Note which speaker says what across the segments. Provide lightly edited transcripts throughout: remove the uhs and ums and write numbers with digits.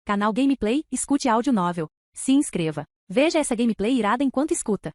Speaker 1: Canal Gameplay, escute áudio novel. Se inscreva. Veja essa gameplay irada enquanto escuta.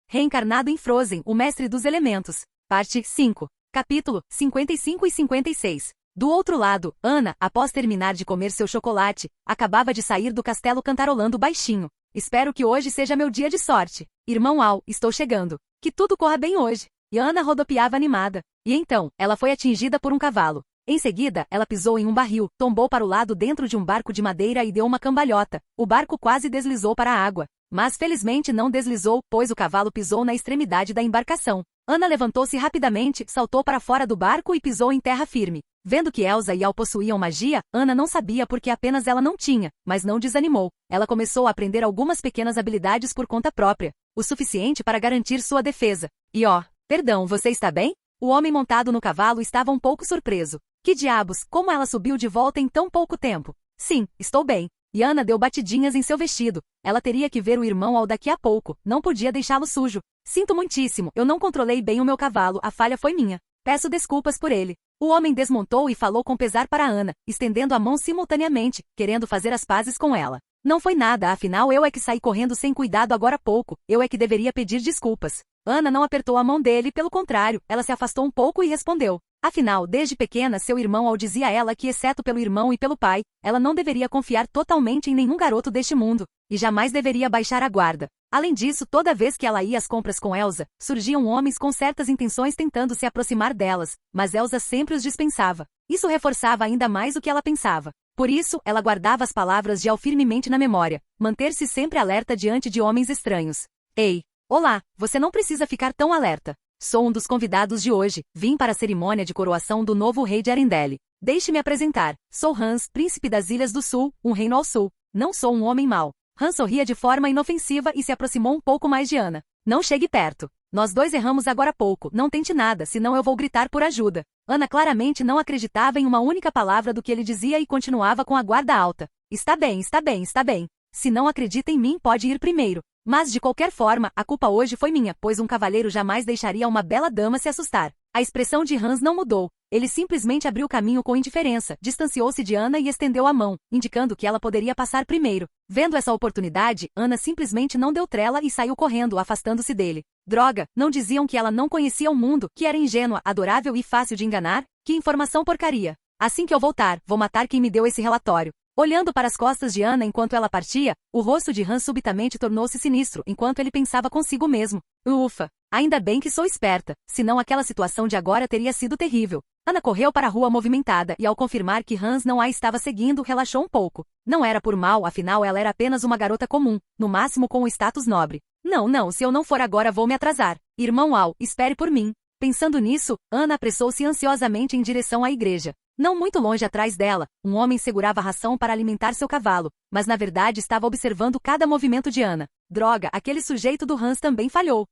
Speaker 1: Reencarnado em Frozen, o mestre dos elementos. Parte 5. Capítulo 55 e 56. Do outro lado, Anna, após terminar de comer seu chocolate, acabava de sair do castelo cantarolando baixinho. Espero que hoje seja meu dia de sorte. Irmão Al, estou chegando. Que tudo corra bem hoje. E Anna rodopiava animada. E então, ela foi atingida por um cavalo. Em seguida, ela pisou em um barril, tombou para o lado dentro de um barco de madeira e deu uma cambalhota. O barco quase deslizou para a água. Mas felizmente não deslizou, pois o cavalo pisou na extremidade da embarcação. Anna levantou-se rapidamente, saltou para fora do barco e pisou em terra firme. Vendo que Elsa e Al possuíam magia, Anna não sabia porque apenas ela não tinha, mas não desanimou. Ela começou a aprender algumas pequenas habilidades por conta própria, o suficiente para garantir sua defesa. E perdão, você está bem? O homem montado no cavalo estava um pouco surpreso. Que diabos, como ela subiu de volta em tão pouco tempo? Sim, estou bem. E Anna deu batidinhas em seu vestido. Ela teria que ver o irmão Al daqui a pouco, não podia deixá-lo sujo. Sinto muitíssimo, eu não controlei bem o meu cavalo, a falha foi minha. Peço desculpas por ele. O homem desmontou e falou com pesar para Anna, estendendo a mão simultaneamente, querendo fazer as pazes com ela. Não foi nada, afinal eu é que saí correndo sem cuidado agora há pouco, eu é que deveria pedir desculpas. Anna não apertou a mão dele, pelo contrário, ela se afastou um pouco e respondeu. Afinal, desde pequena seu irmão Al dizia a ela que, exceto pelo irmão e pelo pai, ela não deveria confiar totalmente em nenhum garoto deste mundo, e jamais deveria baixar a guarda. Além disso, toda vez que ela ia às compras com Elsa, surgiam homens com certas intenções tentando se aproximar delas, mas Elsa sempre os dispensava. Isso reforçava ainda mais o que ela pensava. Por isso, ela guardava as palavras de Al firmemente na memória, manter-se sempre alerta diante de homens estranhos. Ei! Olá, você não precisa ficar tão alerta. Sou um dos convidados de hoje, vim para a cerimônia de coroação do novo rei de Arendelle. Deixe-me apresentar, sou Hans, príncipe das Ilhas do Sul, um reino ao sul. Não sou um homem mau. Hans sorria de forma inofensiva e se aproximou um pouco mais de Anna. Não chegue perto. Nós dois erramos agora há pouco, não tente nada, senão eu vou gritar por ajuda. Anna claramente não acreditava em uma única palavra do que ele dizia e continuava com a guarda alta. Está bem, está bem, está bem. Se não acredita em mim, pode ir primeiro. Mas, de qualquer forma, a culpa hoje foi minha, pois um cavalheiro jamais deixaria uma bela dama se assustar. A expressão de Hans não mudou. Ele simplesmente abriu caminho com indiferença, distanciou-se de Anna e estendeu a mão, indicando que ela poderia passar primeiro. Vendo essa oportunidade, Anna simplesmente não deu trela e saiu correndo, afastando-se dele. Droga, não diziam que ela não conhecia o mundo, que era ingênua, adorável e fácil de enganar? Que informação porcaria! Assim que eu voltar, vou matar quem me deu esse relatório. Olhando para as costas de Anna enquanto ela partia, o rosto de Hans subitamente tornou-se sinistro, enquanto ele pensava consigo mesmo. Ufa! Ainda bem que sou esperta, senão aquela situação de agora teria sido terrível. Anna correu para a rua movimentada e ao confirmar que Hans não a estava seguindo, relaxou um pouco. Não era por mal, afinal ela era apenas uma garota comum, no máximo com o status nobre. Não, se eu não for agora vou me atrasar. Irmão Al, espere por mim. Pensando nisso, Anna apressou-se ansiosamente em direção à igreja. Não muito longe atrás dela, um homem segurava a ração para alimentar seu cavalo, mas na verdade estava observando cada movimento de Anna. Droga, aquele sujeito do Hans também falhou.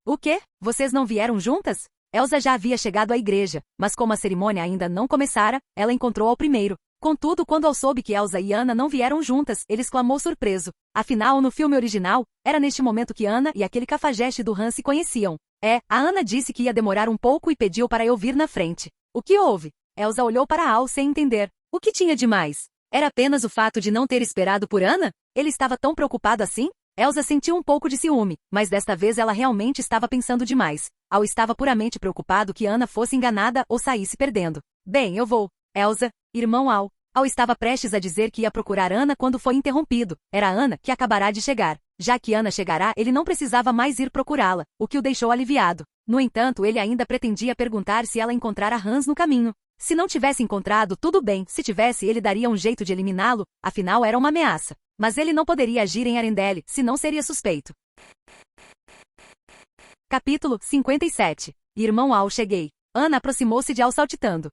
Speaker 1: O quê? Vocês não vieram juntas? Elsa já havia chegado à igreja, mas como a cerimônia ainda não começara, ela encontrou Al primeiro. Contudo, quando Al soube que Elsa e Anna não vieram juntas, ele exclamou surpreso. Afinal, no filme original, era neste momento que Anna e aquele cafajeste do Hans se conheciam. A Anna disse que ia demorar um pouco e pediu para eu vir na frente. O que houve? Elsa olhou para Al sem entender. O que tinha de mais? Era apenas o fato de não ter esperado por Anna? Ele estava tão preocupado assim? Elsa sentiu um pouco de ciúme, mas desta vez ela realmente estava pensando demais. Al estava puramente preocupado que Anna fosse enganada ou saísse perdendo. Bem, eu vou. Elsa, irmão Al. Al estava prestes a dizer que ia procurar Anna quando foi interrompido. Era Anna que acabará de chegar. Já que Anna chegará, ele não precisava mais ir procurá-la, o que o deixou aliviado. No entanto, ele ainda pretendia perguntar se ela encontrara Hans no caminho. Se não tivesse encontrado, tudo bem, se tivesse ele daria um jeito de eliminá-lo, afinal era uma ameaça. Mas ele não poderia agir em Arendelle, senão seria suspeito. Capítulo 57. Irmão Al, cheguei. Anna aproximou-se de Al saltitando.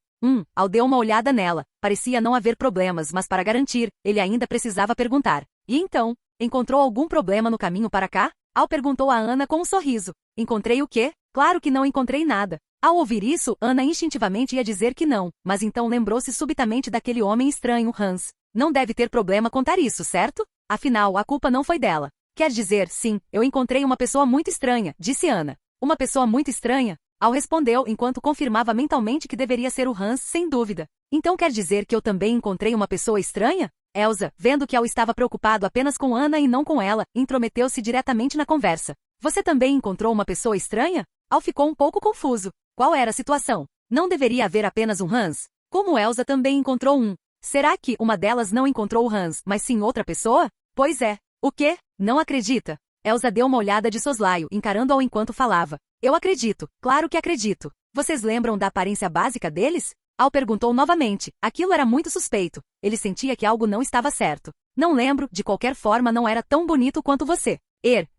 Speaker 1: Al deu uma olhada nela, parecia não haver problemas, mas para garantir, ele ainda precisava perguntar. E então, encontrou algum problema no caminho para cá? Al perguntou a Anna com um sorriso. Encontrei o quê? Claro que não encontrei nada. Ao ouvir isso, Anna instintivamente ia dizer que não, mas então lembrou-se subitamente daquele homem estranho, Hans. Não deve ter problema contar isso, certo? Afinal, a culpa não foi dela. Quer dizer, sim, eu encontrei uma pessoa muito estranha, disse Anna. Uma pessoa muito estranha? Al respondeu enquanto confirmava mentalmente que deveria ser o Hans, sem dúvida. Então quer dizer que eu também encontrei uma pessoa estranha? Elsa, vendo que Al estava preocupado apenas com Ana e não com ela, intrometeu-se diretamente na conversa. Você também encontrou uma pessoa estranha? Al ficou um pouco confuso. Qual era a situação? Não deveria haver apenas um Hans? Como Elsa também encontrou um? Será que uma delas não encontrou o Hans, mas sim outra pessoa? Pois é. O quê? Não acredita? Elsa deu uma olhada de soslaio, encarando-ao enquanto falava. Eu acredito, claro que acredito. Vocês lembram da aparência básica deles? Al perguntou novamente. Aquilo era muito suspeito. Ele sentia que algo não estava certo. Não lembro, de qualquer forma não era tão bonito quanto você.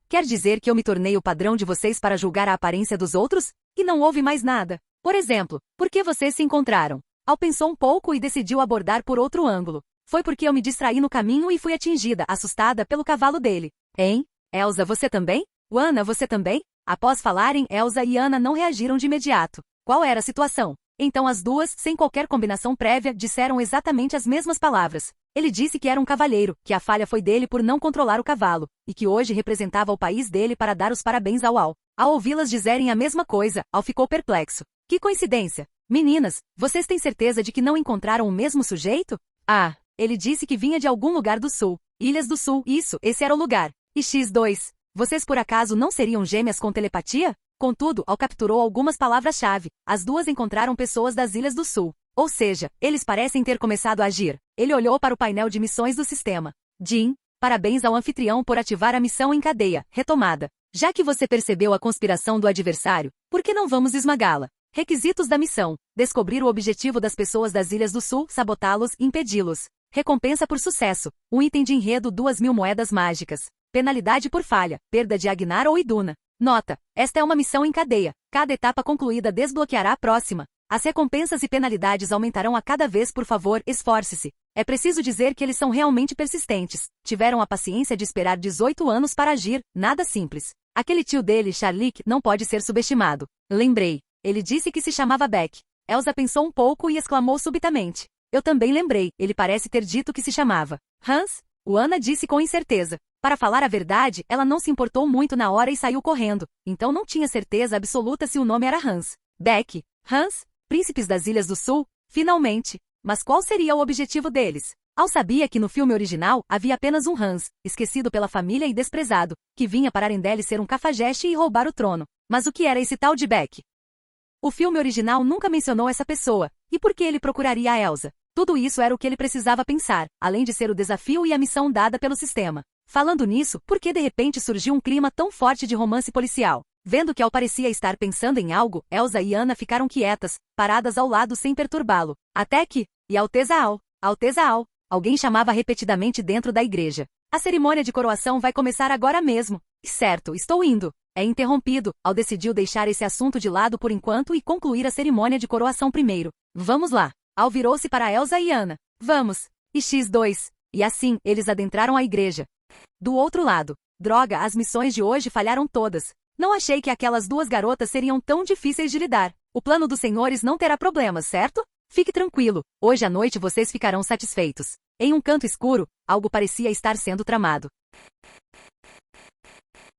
Speaker 1: Quer dizer que eu me tornei o padrão de vocês para julgar a aparência dos outros? E não houve mais nada. Por exemplo, por que vocês se encontraram? Al pensou um pouco e decidiu abordar por outro ângulo. Foi porque eu me distraí no caminho e fui atingida, assustada pelo cavalo dele. Hein? Elsa, você também? Ana, você também? Após falarem, Elsa e Ana não reagiram de imediato. Qual era a situação? Então as duas, sem qualquer combinação prévia, disseram exatamente as mesmas palavras. Ele disse que era um cavalheiro, que a falha foi dele por não controlar o cavalo, e que hoje representava o país dele para dar os parabéns ao Al. Ao ouvi-las dizerem a mesma coisa, Al ficou perplexo. Que coincidência! Meninas, vocês têm certeza de que não encontraram o mesmo sujeito? Ah, ele disse que vinha de algum lugar do sul. Ilhas do Sul, isso, esse era o lugar. E X2, vocês por acaso não seriam gêmeas com telepatia? Contudo, Al capturou algumas palavras-chave. As duas encontraram pessoas das Ilhas do Sul. Ou seja, eles parecem ter começado a agir. Ele olhou para o painel de missões do sistema. Jim, parabéns ao anfitrião por ativar a missão em cadeia, retomada. Já que você percebeu a conspiração do adversário, por que não vamos esmagá-la? Requisitos da missão. Descobrir o objetivo das pessoas das Ilhas do Sul, sabotá-los e impedi-los. Recompensa por sucesso. Um item de enredo 2.000 moedas mágicas. Penalidade por falha, perda de Agnar ou Iduna. Nota, esta é uma missão em cadeia. Cada etapa concluída desbloqueará a próxima. As recompensas e penalidades aumentarão a cada vez, por favor, esforce-se. É preciso dizer que eles são realmente persistentes. Tiveram a paciência de esperar 18 anos para agir, nada simples. Aquele tio dele, Charlic, não pode ser subestimado. Lembrei. Ele disse que se chamava Beck. Elsa pensou um pouco e exclamou subitamente. Eu também lembrei, ele parece ter dito que se chamava Hans? Ana disse com incerteza. Para falar a verdade, ela não se importou muito na hora e saiu correndo, então não tinha certeza absoluta se o nome era Hans. Beck. Hans? Príncipes das Ilhas do Sul? Finalmente. Mas qual seria o objetivo deles? Al sabia que no filme original havia apenas um Hans, esquecido pela família e desprezado, que vinha para Arendelle ser um cafajeste e roubar o trono. Mas o que era esse tal de Beck? O filme original nunca mencionou essa pessoa, e por que ele procuraria a Elsa? Tudo isso era o que ele precisava pensar, além de ser o desafio e a missão dada pelo sistema. Falando nisso, por que de repente surgiu um clima tão forte de romance policial? Vendo que Al parecia estar pensando em algo, Elsa e Ana ficaram quietas, paradas ao lado sem perturbá-lo. Até que, e Alteza Al, alguém chamava repetidamente dentro da igreja. A cerimônia de coroação vai começar agora mesmo. Certo, estou indo. É interrompido. Al decidiu deixar esse assunto de lado por enquanto e concluir a cerimônia de coroação primeiro. Vamos lá. Al virou-se para Elsa e Ana. Vamos. E X2. E assim, eles adentraram a igreja. Do outro lado. Droga, as missões de hoje falharam todas. Não achei que aquelas duas garotas seriam tão difíceis de lidar. O plano dos senhores não terá problemas, certo? Fique tranquilo. Hoje à noite vocês ficarão satisfeitos. Em um canto escuro, algo parecia estar sendo tramado.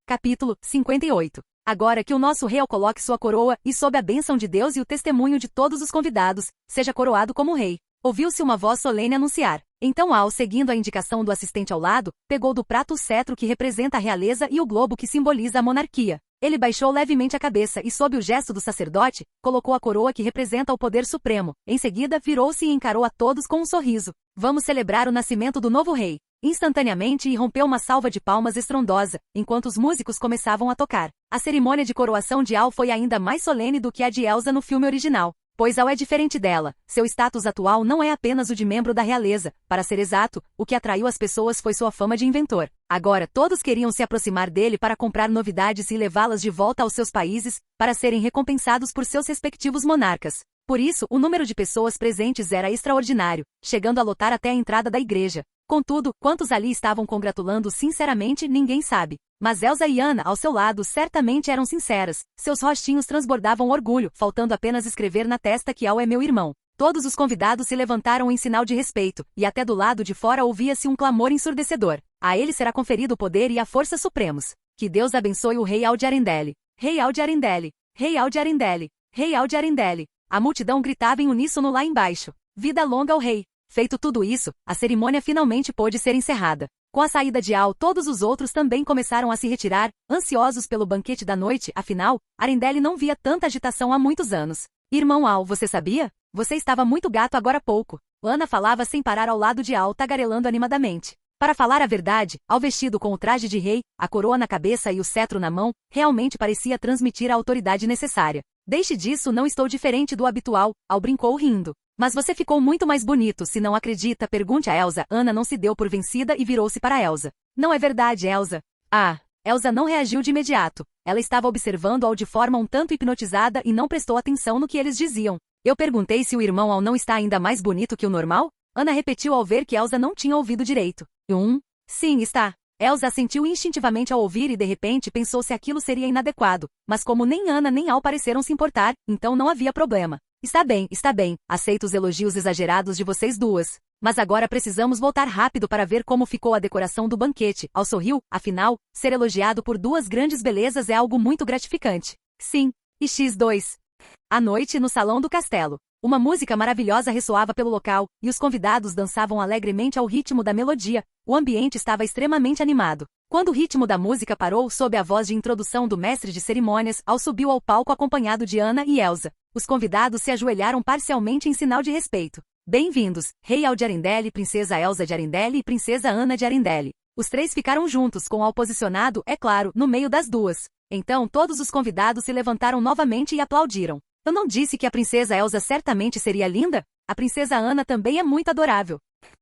Speaker 1: Capítulo 58. Agora que o nosso rei coloque sua coroa, e sob a bênção de Deus e o testemunho de todos os convidados, seja coroado como rei. Ouviu-se uma voz solene anunciar. Então Al, seguindo a indicação do assistente ao lado, pegou do prato o cetro que representa a realeza e o globo que simboliza a monarquia. Ele baixou levemente a cabeça e, sob o gesto do sacerdote, colocou a coroa que representa o poder supremo. Em seguida, virou-se e encarou a todos com um sorriso. Vamos celebrar o nascimento do novo rei. Instantaneamente irrompeu uma salva de palmas estrondosa, enquanto os músicos começavam a tocar. A cerimônia de coroação de Al foi ainda mais solene do que a de Elsa no filme original. Pois Al é diferente dela. Seu status atual não é apenas o de membro da realeza. Para ser exato, o que atraiu as pessoas foi sua fama de inventor. Agora todos queriam se aproximar dele para comprar novidades e levá-las de volta aos seus países, para serem recompensados por seus respectivos monarcas. Por isso, o número de pessoas presentes era extraordinário, chegando a lotar até a entrada da igreja. Contudo, quantos ali estavam congratulando sinceramente, ninguém sabe. Mas Elsa e Ana, ao seu lado, certamente eram sinceras. Seus rostinhos transbordavam orgulho, faltando apenas escrever na testa que Al é meu irmão. Todos os convidados se levantaram em sinal de respeito, e até do lado de fora ouvia-se um clamor ensurdecedor. A ele será conferido o poder e a força supremos. Que Deus abençoe o rei Al de Arendelle. Rei Al de Arendelle. Rei Al de Arendelle. Rei Al de Arendelle. A multidão gritava em uníssono lá embaixo. Vida longa ao rei. Feito tudo isso, a cerimônia finalmente pôde ser encerrada. Com a saída de Al, todos os outros também começaram a se retirar, ansiosos pelo banquete da noite, afinal, Arendelle não via tanta agitação há muitos anos. Irmão Al, você sabia? Você estava muito gato agora há pouco. Ana falava sem parar ao lado de Al, tagarelando animadamente. Para falar a verdade, Al vestido com o traje de rei, a coroa na cabeça e o cetro na mão, realmente parecia transmitir a autoridade necessária. Deixe disso, não estou diferente do habitual, Al brincou rindo. Mas você ficou muito mais bonito, se não acredita, pergunte a Elsa. Ana não se deu por vencida e virou-se para Elsa. Não é verdade, Elsa. Ah, Elsa não reagiu de imediato. Ela estava observando Al de forma um tanto hipnotizada e não prestou atenção no que eles diziam. Eu perguntei se o irmão Al não está ainda mais bonito que o normal? Ana repetiu ao ver que Elsa não tinha ouvido direito. Sim, está. Elsa assentiu instintivamente ao ouvir e de repente pensou se aquilo seria inadequado, mas como nem Ana nem Al pareceram se importar, então não havia problema. Está bem, aceito os elogios exagerados de vocês duas. Mas agora precisamos voltar rápido para ver como ficou a decoração do banquete. Al sorriu, afinal, ser elogiado por duas grandes belezas é algo muito gratificante. Sim. E X2. À noite, no salão do castelo. Uma música maravilhosa ressoava pelo local, e os convidados dançavam alegremente ao ritmo da melodia. O ambiente estava extremamente animado. Quando o ritmo da música parou sob a voz de introdução do mestre de cerimônias, Al subiu ao palco acompanhado de Ana e Elsa. Os convidados se ajoelharam parcialmente em sinal de respeito. Bem-vindos, Rei Al de Arendelle, Princesa Elsa de Arendelle e Princesa Ana de Arendelle. Os três ficaram juntos, com Al posicionado, é claro, no meio das duas. Então todos os convidados se levantaram novamente e aplaudiram. Eu não disse que a Princesa Elsa certamente seria linda? A Princesa Ana também é muito adorável.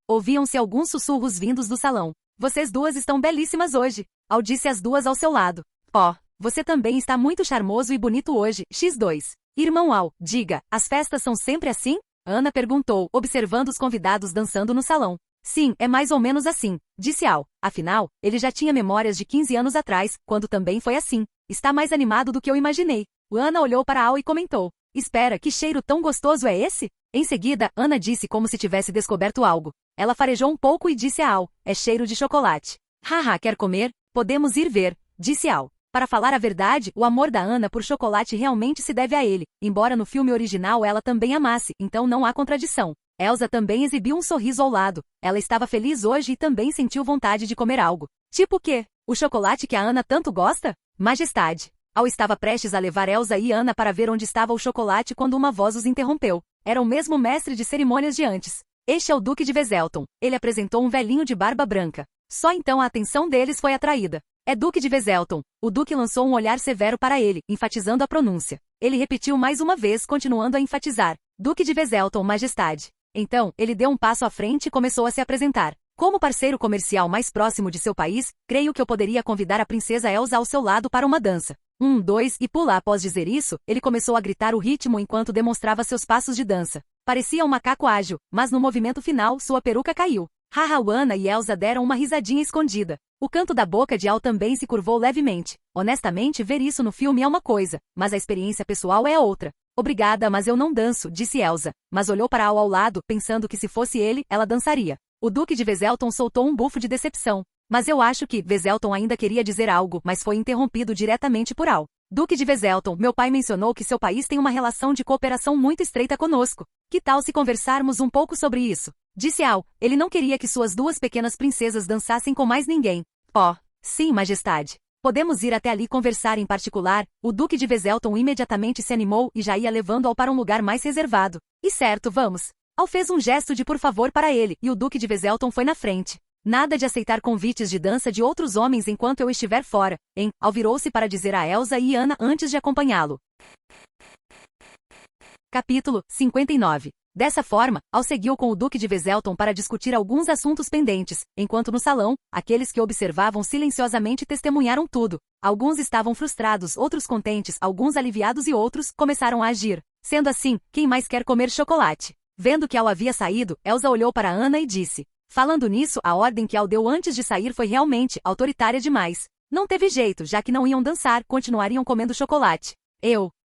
Speaker 1: Ouviam-se alguns sussurros vindos do salão. Vocês duas estão belíssimas hoje. Al disse as duas ao seu lado. Oh, você também está muito charmoso e bonito hoje, X2. Irmão Al, diga, as festas são sempre assim? Ana perguntou, observando os convidados dançando no salão. Sim, é mais ou menos assim, disse Al. Afinal, ele já tinha memórias de 15 anos atrás, quando também foi assim. Está mais animado do que eu imaginei. Ana olhou para Al e comentou. Espera, que cheiro tão gostoso é esse? Em seguida, Ana disse como se tivesse descoberto algo. Ela farejou um pouco e disse a Al, é cheiro de chocolate. Haha, quer comer? Podemos ir ver, disse Al. Para falar a verdade, o amor da Ana por chocolate realmente se deve a ele, embora no filme original ela também amasse, então não há contradição. Elsa também exibiu um sorriso ao lado. Ela estava feliz hoje e também sentiu vontade de comer algo. Tipo o quê? O chocolate que a Ana tanto gosta? Majestade. Al estava prestes a levar Elsa e Ana para ver onde estava o chocolate quando uma voz os interrompeu. Era o mesmo mestre de cerimônias de antes. Este é o Duque de Veselton. Ele apresentou um velhinho de barba branca. Só então a atenção deles foi atraída. É Duque de Veselton. O Duque lançou um olhar severo para ele, enfatizando a pronúncia. Ele repetiu mais uma vez, continuando a enfatizar. Duque de Veselton, Majestade. Então, ele deu um passo à frente e começou a se apresentar. Como parceiro comercial mais próximo de seu país, creio que eu poderia convidar a Princesa Elsa ao seu lado para uma dança. 1, 2 e pula. Após dizer isso, ele começou a gritar o ritmo enquanto demonstrava seus passos de dança. Parecia um macaco ágil, mas no movimento final, sua peruca caiu. Haha, Ana e Elsa deram uma risadinha escondida. O canto da boca de Al também se curvou levemente. Honestamente, ver isso no filme é uma coisa, mas a experiência pessoal é outra. Obrigada, mas eu não danço, disse Elsa, mas olhou para Al ao lado, pensando que se fosse ele, ela dançaria. O Duque de Veselton soltou um bufo de decepção. Mas eu acho que Veselton ainda queria dizer algo, mas foi interrompido diretamente por Al. Duque de Veselton, meu pai mencionou que seu país tem uma relação de cooperação muito estreita conosco. Que tal se conversarmos um pouco sobre isso? Disse Al. Ele não queria que suas duas pequenas princesas dançassem com mais ninguém. Oh, sim, Majestade. Podemos ir até ali conversar em particular. O Duque de Veselton imediatamente se animou e já ia levando Al para um lugar mais reservado. E certo, vamos. Al fez um gesto de por favor para ele, e o Duque de Veselton foi na frente. Nada de aceitar convites de dança de outros homens enquanto eu estiver fora, hein? Al virou-se para dizer a Elsa e Ana antes de acompanhá-lo. Capítulo 59. Dessa forma, Al seguiu com o Duque de Veselton para discutir alguns assuntos pendentes, enquanto no salão, aqueles que observavam silenciosamente testemunharam tudo. Alguns estavam frustrados, outros contentes, alguns aliviados e outros começaram a agir. Sendo assim, quem mais quer comer chocolate? Vendo que Al havia saído, Elsa olhou para Ana e disse. Falando nisso, a ordem que Al deu antes de sair foi realmente autoritária demais. Não teve jeito, já que não iam dançar, continuariam comendo chocolate.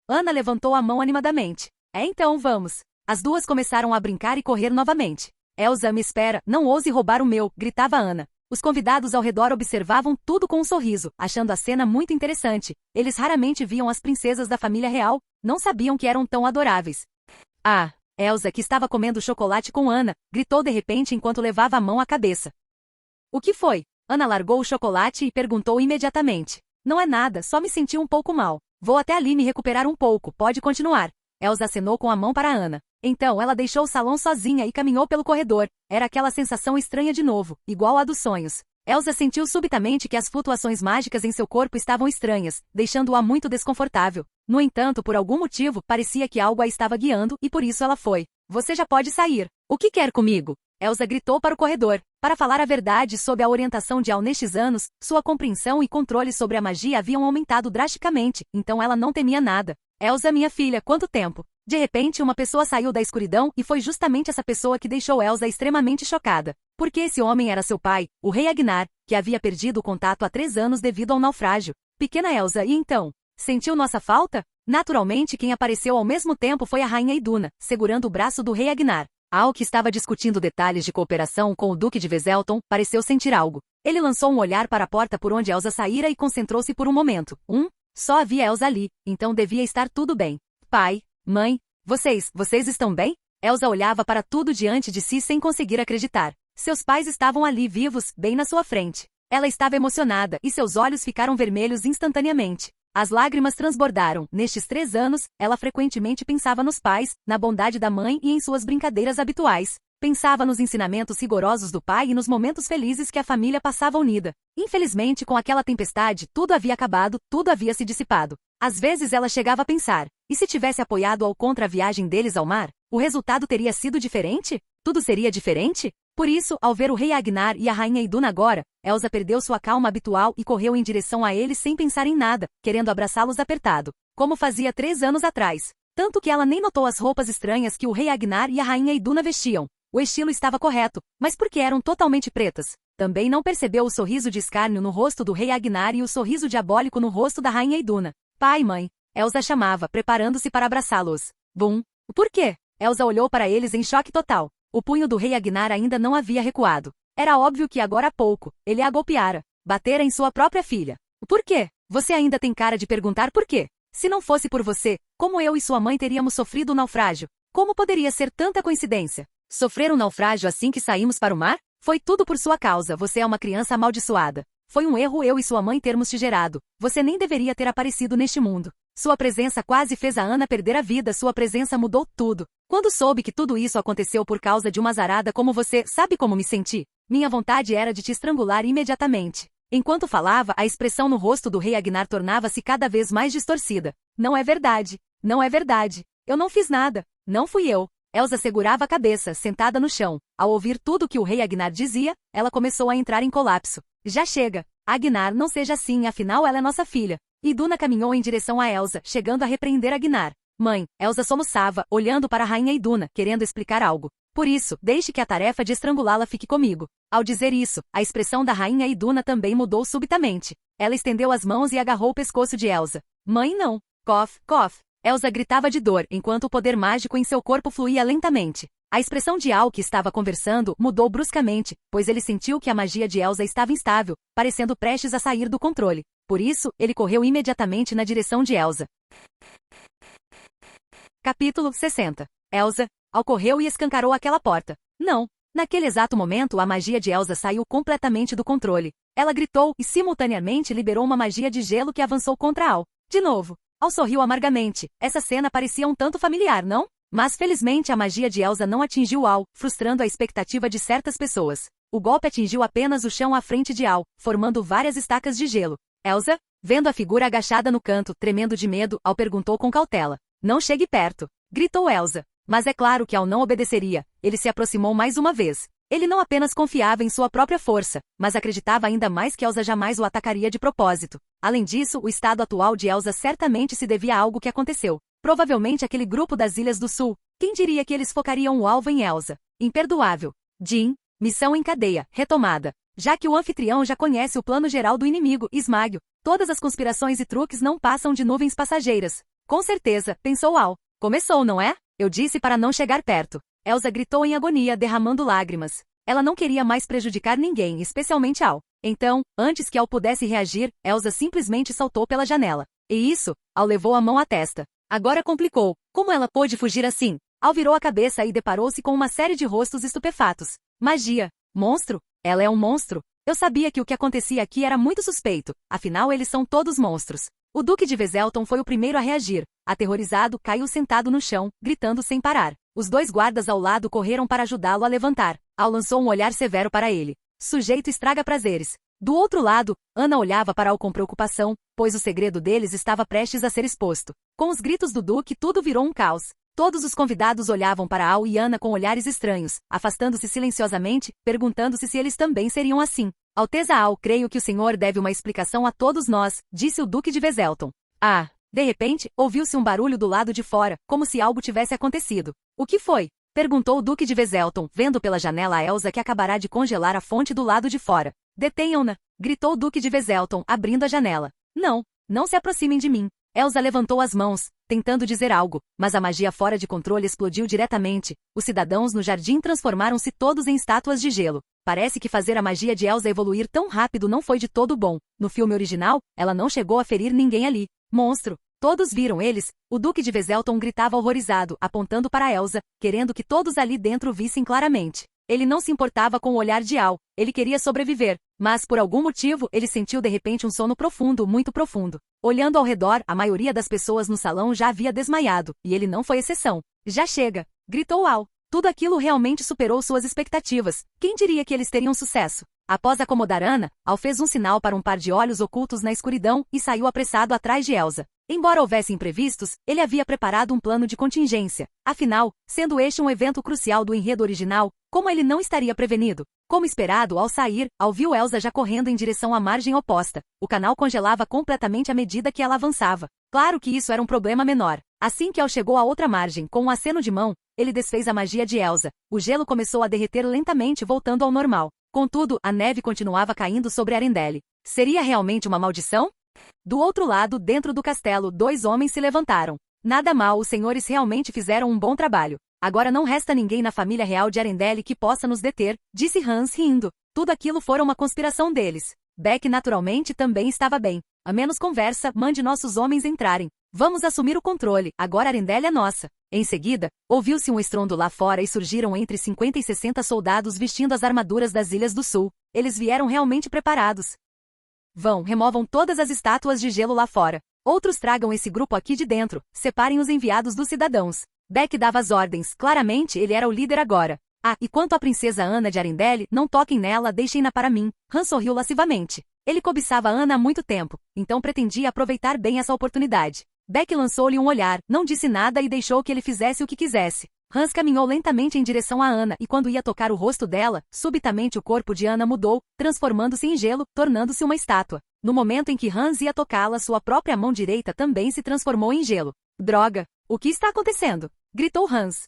Speaker 1: Ana levantou a mão animadamente. Então vamos. As duas começaram a brincar e correr novamente. Elsa, me espera, não ouse roubar o meu, gritava Ana. Os convidados ao redor observavam tudo com um sorriso, achando a cena muito interessante. Eles raramente viam as princesas da família real, não sabiam que eram tão adoráveis. Elsa, que estava comendo chocolate com Ana, gritou de repente enquanto levava a mão à cabeça. O que foi? Ana largou o chocolate e perguntou imediatamente. Não é nada, só me senti um pouco mal. Vou até ali me recuperar um pouco, pode continuar. Elsa acenou com a mão para Ana. Então ela deixou o salão sozinha e caminhou pelo corredor. Era aquela sensação estranha de novo, igual à dos sonhos. Elsa sentiu subitamente que as flutuações mágicas em seu corpo estavam estranhas, deixando-a muito desconfortável. No entanto, por algum motivo, parecia que algo a estava guiando e por isso ela foi. Você já pode sair. O que quer comigo? Elsa gritou para o corredor. Para falar a verdade, sob a orientação de Al nestes anos, sua compreensão e controle sobre a magia haviam aumentado drasticamente, então ela não temia nada. Elsa, minha filha, quanto tempo? De repente, uma pessoa saiu da escuridão e foi justamente essa pessoa que deixou Elsa extremamente chocada. Porque esse homem era seu pai, o rei Agnar, que havia perdido o contato há 3 anos devido ao naufrágio. Pequena Elsa, e então? Sentiu nossa falta? Naturalmente, quem apareceu ao mesmo tempo foi a rainha Iduna, segurando o braço do rei Agnar. Al, que estava discutindo detalhes de cooperação com o duque de Veselton, pareceu sentir algo. Ele lançou um olhar para a porta por onde Elsa saíra e concentrou-se por um momento. Só havia Elsa ali, então devia estar tudo bem. Pai, mãe, vocês estão bem? Elsa olhava para tudo diante de si sem conseguir acreditar. Seus pais estavam ali vivos, bem na sua frente. Ela estava emocionada e seus olhos ficaram vermelhos instantaneamente. As lágrimas transbordaram. Nestes 3 anos, ela frequentemente pensava nos pais, na bondade da mãe e em suas brincadeiras habituais. Pensava nos ensinamentos rigorosos do pai e nos momentos felizes que a família passava unida. Infelizmente, com aquela tempestade, tudo havia acabado, tudo havia se dissipado. Às vezes ela chegava a pensar, e se tivesse apoiado Al contra a viagem deles ao mar, o resultado teria sido diferente? Tudo seria diferente? Por isso, ao ver o rei Agnar e a rainha Iduna agora, Elsa perdeu sua calma habitual e correu em direção a eles sem pensar em nada, querendo abraçá-los apertado, como fazia 3 anos atrás. Tanto que ela nem notou as roupas estranhas que o rei Agnar e a rainha Iduna vestiam. O estilo estava correto, mas por que eram totalmente pretas? Também não percebeu o sorriso de escárnio no rosto do rei Agnar e o sorriso diabólico no rosto da rainha Iduna. Pai e mãe, Elsa chamava, preparando-se para abraçá-los. Bum! Por quê? Elsa olhou para eles em choque total. O punho do rei Agnar ainda não havia recuado. Era óbvio que agora há pouco, ele a golpeara. Batera em sua própria filha. Por quê? Você ainda tem cara de perguntar por quê? Se não fosse por você, como eu e sua mãe teríamos sofrido o naufrágio? Como poderia ser tanta coincidência? Sofrer um naufrágio assim que saímos para o mar? Foi tudo por sua causa, você é uma criança amaldiçoada. Foi um erro eu e sua mãe termos te gerado. Você nem deveria ter aparecido neste mundo. Sua presença quase fez a Ana perder a vida, sua presença mudou tudo. Quando soube que tudo isso aconteceu por causa de uma azarada como você, sabe como me senti? Minha vontade era de te estrangular imediatamente. Enquanto falava, a expressão no rosto do rei Agnar tornava-se cada vez mais distorcida. Não é verdade. Não é verdade. Eu não fiz nada. Não fui eu. Elsa segurava a cabeça, sentada no chão. Ao ouvir tudo que o rei Agnar dizia, ela começou a entrar em colapso. Já chega. Agnar, não seja assim, afinal ela é nossa filha. Iduna caminhou em direção a Elsa, chegando a repreender Agnar. Mãe, Elsa soluçava, olhando para a rainha Iduna, querendo explicar algo. Por isso, deixe que a tarefa de estrangulá-la fique comigo. Ao dizer isso, a expressão da rainha Iduna também mudou subitamente. Ela estendeu as mãos e agarrou o pescoço de Elsa. Mãe, não. Cof, cof. Elsa gritava de dor, enquanto o poder mágico em seu corpo fluía lentamente. A expressão de Al, que estava conversando, mudou bruscamente, pois ele sentiu que a magia de Elsa estava instável, parecendo prestes a sair do controle. Por isso, ele correu imediatamente na direção de Elsa. Capítulo 60. Elsa. Al correu e escancarou aquela porta. Não. Naquele exato momento, a magia de Elsa saiu completamente do controle. Ela gritou e simultaneamente liberou uma magia de gelo que avançou contra Al. De novo. Al sorriu amargamente. Essa cena parecia um tanto familiar, não? Mas felizmente a magia de Elsa não atingiu Al, frustrando a expectativa de certas pessoas. O golpe atingiu apenas o chão à frente de Al, formando várias estacas de gelo. Elsa, vendo a figura agachada no canto, tremendo de medo, Al perguntou com cautela. Não chegue perto, gritou Elsa. Mas é claro que Al não obedeceria. Ele se aproximou mais uma vez. Ele não apenas confiava em sua própria força, mas acreditava ainda mais que Elsa jamais o atacaria de propósito. Além disso, o estado atual de Elsa certamente se devia a algo que aconteceu. Provavelmente aquele grupo das Ilhas do Sul. Quem diria que eles focariam o alvo em Elsa? Imperdoável. Jin, missão em cadeia, retomada. Já que o anfitrião já conhece o plano geral do inimigo, esmague-o. Todas as conspirações e truques não passam de nuvens passageiras. Com certeza, pensou Al. Começou, não é? Eu disse para não chegar perto. Elsa gritou em agonia, derramando lágrimas. Ela não queria mais prejudicar ninguém, especialmente Al. Então, antes que Al pudesse reagir, Elsa simplesmente saltou pela janela. E isso, Al levou a mão à testa. Agora complicou. Como ela pôde fugir assim? Al virou a cabeça e deparou-se com uma série de rostos estupefatos. Magia. Monstro? Ela é um monstro? Eu sabia que o que acontecia aqui era muito suspeito, afinal eles são todos monstros. O Duque de Veselton foi o primeiro a reagir. Aterrorizado, caiu sentado no chão, gritando sem parar. Os 2 guardas ao lado correram para ajudá-lo a levantar. Al lançou um olhar severo para ele. Sujeito estraga prazeres. Do outro lado, Ana olhava para Al com preocupação, pois o segredo deles estava prestes a ser exposto. Com os gritos do Duque, tudo virou um caos. Todos os convidados olhavam para Al e Ana com olhares estranhos, afastando-se silenciosamente, perguntando-se se eles também seriam assim. Alteza Al, creio que o senhor deve uma explicação a todos nós, disse o Duque de Veselton. Ah! De repente, ouviu-se um barulho do lado de fora, como se algo tivesse acontecido. O que foi? Perguntou o Duque de Veselton, vendo pela janela a Elsa que acabará de congelar a fonte do lado de fora. Detenham-na! Gritou o Duque de Veselton, abrindo a janela. Não se aproximem de mim. Elsa levantou as mãos, tentando dizer algo, mas a magia fora de controle explodiu diretamente. Os cidadãos no jardim transformaram-se todos em estátuas de gelo. Parece que fazer a magia de Elsa evoluir tão rápido não foi de todo bom. No filme original, ela não chegou a ferir ninguém ali. Monstro! Todos viram eles. O Duque de Veselton gritava horrorizado, apontando para Elsa, querendo que todos ali dentro vissem claramente. Ele não se importava com o olhar de Al. Ele queria sobreviver. Mas, por algum motivo, ele sentiu de repente um sono profundo, muito profundo. Olhando ao redor, a maioria das pessoas no salão já havia desmaiado, e ele não foi exceção. Já chega! Gritou Al. Tudo aquilo realmente superou suas expectativas. Quem diria que eles teriam sucesso? Após acomodar Ana, Al fez um sinal para um par de olhos ocultos na escuridão e saiu apressado atrás de Elsa. Embora houvesse imprevistos, ele havia preparado um plano de contingência. Afinal, sendo este um evento crucial do enredo original, como ele não estaria prevenido? Como esperado, ao sair, Al viu Elsa já correndo em direção à margem oposta. O canal congelava completamente à medida que ela avançava. Claro que isso era um problema menor. Assim que Al chegou à outra margem, com um aceno de mão, ele desfez a magia de Elsa. O gelo começou a derreter lentamente, voltando ao normal. Contudo, a neve continuava caindo sobre Arendelle. Seria realmente uma maldição? Do outro lado, dentro do castelo, 2 homens se levantaram. Nada mal, os senhores realmente fizeram um bom trabalho. Agora não resta ninguém na família real de Arendelle que possa nos deter, disse Hans rindo. Tudo aquilo fora uma conspiração deles. Beck naturalmente também estava bem. A menos conversa, mande nossos homens entrarem. Vamos assumir o controle, agora Arendelle é nossa. Em seguida, ouviu-se um estrondo lá fora e surgiram entre 50 e 60 soldados vestindo as armaduras das Ilhas do Sul. Eles vieram realmente preparados. Vão, removam todas as estátuas de gelo lá fora. Outros tragam esse grupo aqui de dentro, separem os enviados dos cidadãos. Beck dava as ordens, claramente ele era o líder agora. Ah, e quanto à princesa Ana de Arendelle, não toquem nela, deixem-na para mim. Han sorriu lascivamente. Ele cobiçava Ana há muito tempo, então pretendia aproveitar bem essa oportunidade. Beck lançou-lhe um olhar, não disse nada e deixou que ele fizesse o que quisesse. Hans caminhou lentamente em direção a Ana e quando ia tocar o rosto dela, subitamente o corpo de Ana mudou, transformando-se em gelo, tornando-se uma estátua. No momento em que Hans ia tocá-la, sua própria mão direita também se transformou em gelo. Droga! O que está acontecendo? Gritou Hans.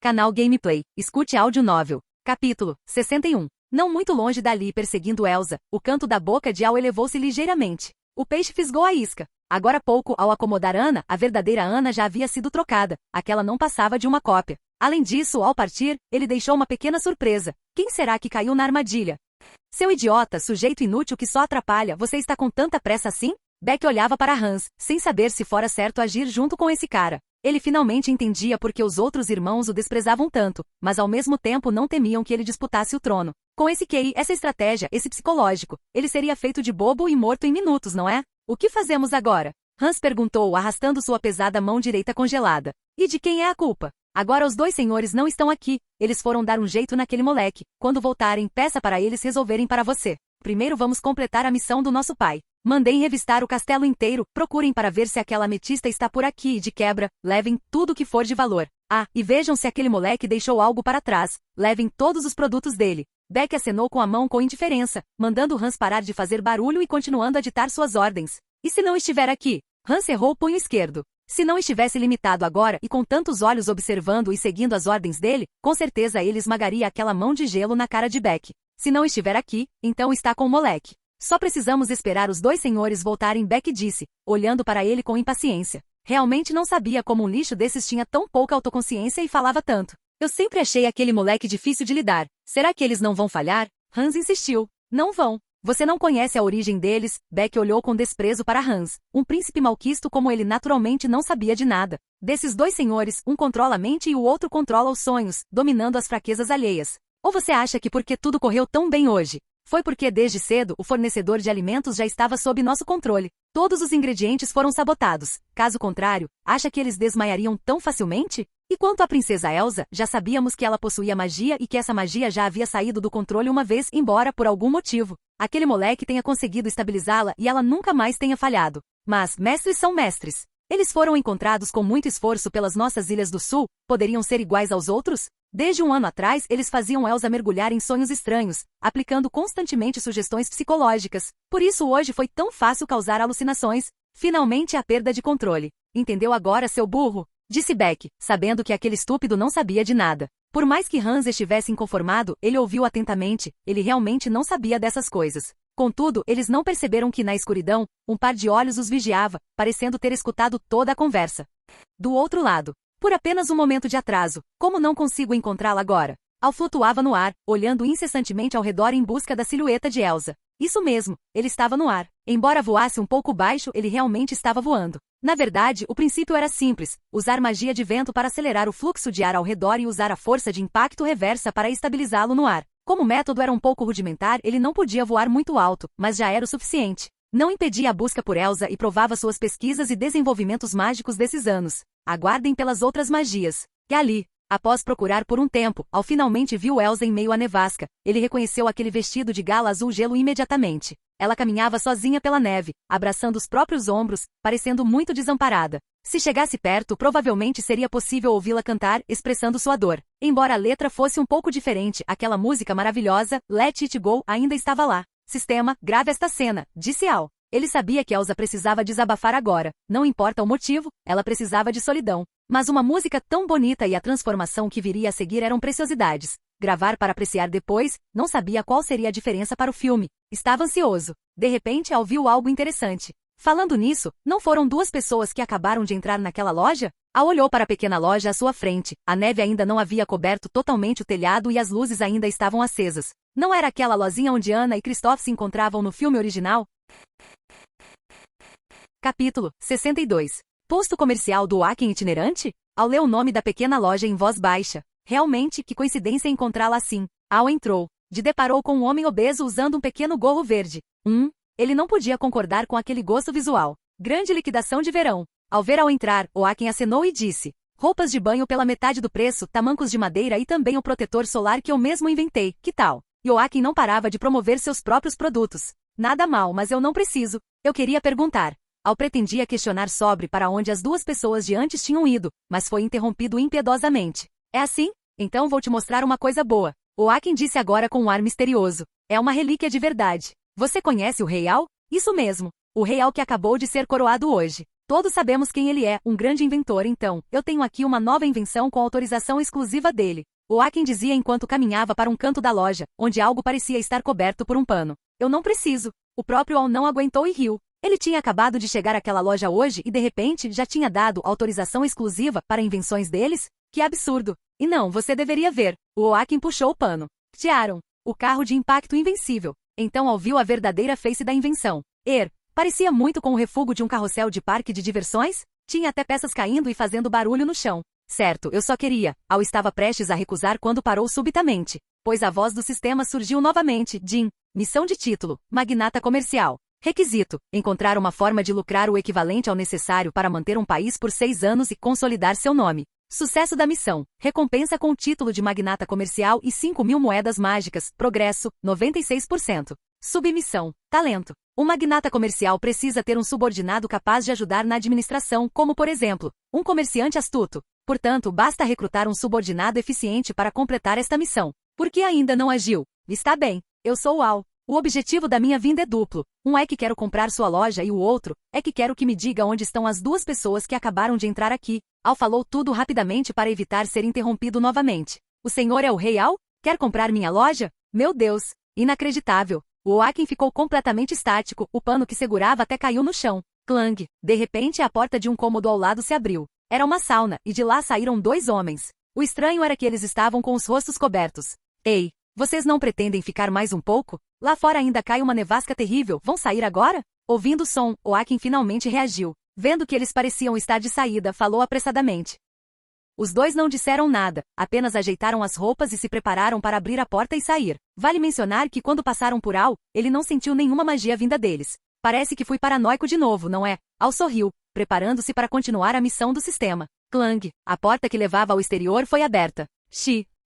Speaker 1: Canal Gameplay. Escute áudio novel. Capítulo 61. Não muito longe dali, perseguindo Elsa, o canto da boca de Al elevou-se ligeiramente. O peixe fisgou a isca. Agora há pouco, ao acomodar Ana, a verdadeira Ana já havia sido trocada. Aquela não passava de uma cópia. Além disso, ao partir, ele deixou uma pequena surpresa. Quem será que caiu na armadilha? Seu idiota, sujeito inútil que só atrapalha, você está com tanta pressa assim? Beck olhava para Hans, sem saber se fora certo agir junto com esse cara. Ele finalmente entendia por que os outros irmãos o desprezavam tanto, mas ao mesmo tempo não temiam que ele disputasse o trono. Com esse QI, essa estratégia, esse psicológico, ele seria feito de bobo e morto em minutos, não é? O que fazemos agora? Hans perguntou, arrastando sua pesada mão direita congelada. E de quem é a culpa? Agora os 2 senhores não estão aqui. Eles foram dar um jeito naquele moleque. Quando voltarem, peça para eles resolverem para você. Primeiro vamos completar a missão do nosso pai. Mandei revistar o castelo inteiro, procurem para ver se aquela ametista está por aqui e de quebra, levem tudo que for de valor. Ah, e vejam se aquele moleque deixou algo para trás. Levem todos os produtos dele. Beck acenou com a mão com indiferença, mandando Hans parar de fazer barulho e continuando a ditar suas ordens. E se não estiver aqui? Hans cerrou o punho esquerdo. Se não estivesse limitado agora e com tantos olhos observando e seguindo as ordens dele, com certeza ele esmagaria aquela mão de gelo na cara de Beck. Se não estiver aqui, então está com o moleque. Só precisamos esperar os 2 senhores voltarem, Beck disse, olhando para ele com impaciência. Realmente não sabia como um lixo desses tinha tão pouca autoconsciência e falava tanto. Eu sempre achei aquele moleque difícil de lidar. Será que eles não vão falhar? Hans insistiu. Não vão. Você não conhece a origem deles. Beck olhou com desprezo para Hans, um príncipe malquisto como ele naturalmente não sabia de nada. Desses dois senhores, um controla a mente e o outro controla os sonhos, dominando as fraquezas alheias. Ou você acha que porque tudo correu tão bem hoje, foi porque desde cedo o fornecedor de alimentos já estava sob nosso controle? Todos os ingredientes foram sabotados. Caso contrário, acha que eles desmaiariam tão facilmente? E quanto à princesa Elsa, já sabíamos que ela possuía magia e que essa magia já havia saído do controle uma vez, embora por algum motivo aquele moleque tenha conseguido estabilizá-la e ela nunca mais tenha falhado. Mas mestres são mestres. Eles foram encontrados com muito esforço pelas nossas Ilhas do Sul. Poderiam ser iguais aos outros? Desde um ano atrás, eles faziam Elsa mergulhar em sonhos estranhos, aplicando constantemente sugestões psicológicas. Por isso hoje foi tão fácil causar alucinações. Finalmente a perda de controle. Entendeu agora, seu burro? Disse Beck, sabendo que aquele estúpido não sabia de nada. Por mais que Hans estivesse inconformado, ele ouviu atentamente. Ele realmente não sabia dessas coisas. Contudo, eles não perceberam que na escuridão, um par de olhos os vigiava, parecendo ter escutado toda a conversa. Do outro lado, por apenas um momento de atraso, como não consigo encontrá-la agora? Al flutuava no ar, olhando incessantemente ao redor em busca da silhueta de Elsa. Isso mesmo, ele estava no ar. Embora voasse um pouco baixo, ele realmente estava voando. Na verdade, o princípio era simples: usar magia de vento para acelerar o fluxo de ar ao redor e usar a força de impacto reversa para estabilizá-lo no ar. Como o método era um pouco rudimentar, ele não podia voar muito alto, mas já era o suficiente. Não impedia a busca por Elsa e provava suas pesquisas e desenvolvimentos mágicos desses anos. Aguardem pelas outras magias. E ali, após procurar por um tempo, Al finalmente viu Elsa em meio à nevasca. Ele reconheceu aquele vestido de gala azul gelo imediatamente. Ela caminhava sozinha pela neve, abraçando os próprios ombros, parecendo muito desamparada. Se chegasse perto, provavelmente seria possível ouvi-la cantar, expressando sua dor. Embora a letra fosse um pouco diferente, aquela música maravilhosa, Let It Go, ainda estava lá. Sistema, grave esta cena, disse Al. Ele sabia que Elsa precisava desabafar agora. Não importa o motivo, ela precisava de solidão. Mas uma música tão bonita e a transformação que viria a seguir eram preciosidades. Gravar para apreciar depois, não sabia qual seria a diferença para o filme. Estava ansioso. De repente, Al viu algo interessante. Falando nisso, não foram duas pessoas que acabaram de entrar naquela loja? Al olhou para a pequena loja à sua frente. A neve ainda não havia coberto totalmente o telhado e as luzes ainda estavam acesas. Não era aquela lozinha onde Anna e Christoph se encontravam no filme original? Capítulo 62. Posto comercial do Aken itinerante? Al leu o nome da pequena loja em voz baixa. Realmente, que coincidência encontrá-la assim. Al entrou. Deparou com um homem obeso usando um pequeno gorro verde. Ele não podia concordar com aquele gosto visual. Grande liquidação de verão. Ao ver Al entrar, o Aken acenou e disse: roupas de banho pela metade do preço, tamancos de madeira e também o protetor solar que eu mesmo inventei, que tal? E o Aken não parava de promover seus próprios produtos. Nada mal, mas eu não preciso. Eu queria perguntar. Al pretendia questionar sobre para onde as duas pessoas de antes tinham ido, mas foi interrompido impiedosamente. É assim? Então vou te mostrar uma coisa boa. O Aken disse agora com um ar misterioso. É uma relíquia de verdade. Você conhece o Rei Al? Isso mesmo. O Rei Al que acabou de ser coroado hoje. Todos sabemos quem ele é, um grande inventor. Então, eu tenho aqui uma nova invenção com autorização exclusiva dele. O Aken dizia enquanto caminhava para um canto da loja, onde algo parecia estar coberto por um pano. Eu não preciso. O próprio Al não aguentou e riu. Ele tinha acabado de chegar àquela loja hoje e de repente já tinha dado autorização exclusiva para invenções deles? Que absurdo! E não, você deveria ver. O Aken puxou o pano. Tiaron, o carro de impacto invencível. Então Al viu a verdadeira face da invenção. Parecia muito com o refúgio de um carrossel de parque de diversões? Tinha até peças caindo e fazendo barulho no chão. Certo, eu só queria. Al estava prestes a recusar quando parou subitamente, pois a voz do sistema surgiu novamente. Jim, missão de título, magnata comercial. Requisito: encontrar uma forma de lucrar o equivalente ao necessário para manter um país por 6 anos e consolidar seu nome. Sucesso da missão: recompensa com o título de magnata comercial e 5.000 moedas mágicas. Progresso: 96%. Submissão: talento. Um magnata comercial precisa ter um subordinado capaz de ajudar na administração, como por exemplo, um comerciante astuto. Portanto, basta recrutar um subordinado eficiente para completar esta missão. Por que ainda não agiu? Está bem, eu sou o Al. O objetivo da minha vinda é duplo. Um é que quero comprar sua loja e o outro é que quero que me diga onde estão as duas pessoas que acabaram de entrar aqui. Al falou tudo rapidamente para evitar ser interrompido novamente. O senhor é o Rei Al? Quer comprar minha loja? Meu Deus! Inacreditável! O Aken ficou completamente estático, o pano que segurava até caiu no chão. Clang! De repente a porta de um cômodo ao lado se abriu. Era uma sauna, e de lá saíram 2 homens. O estranho era que eles estavam com os rostos cobertos. Ei! Vocês não pretendem ficar mais um pouco? Lá fora ainda cai uma nevasca terrível, vão sair agora? Ouvindo o som, Oaken finalmente reagiu. Vendo que eles pareciam estar de saída, falou apressadamente. Os dois não disseram nada, apenas ajeitaram as roupas e se prepararam para abrir a porta e sair. Vale mencionar que quando passaram por Al, ele não sentiu nenhuma magia vinda deles. Parece que fui paranoico de novo, não é? Al sorriu, preparando-se para continuar a missão do sistema. Clang! A porta que levava ao exterior foi aberta.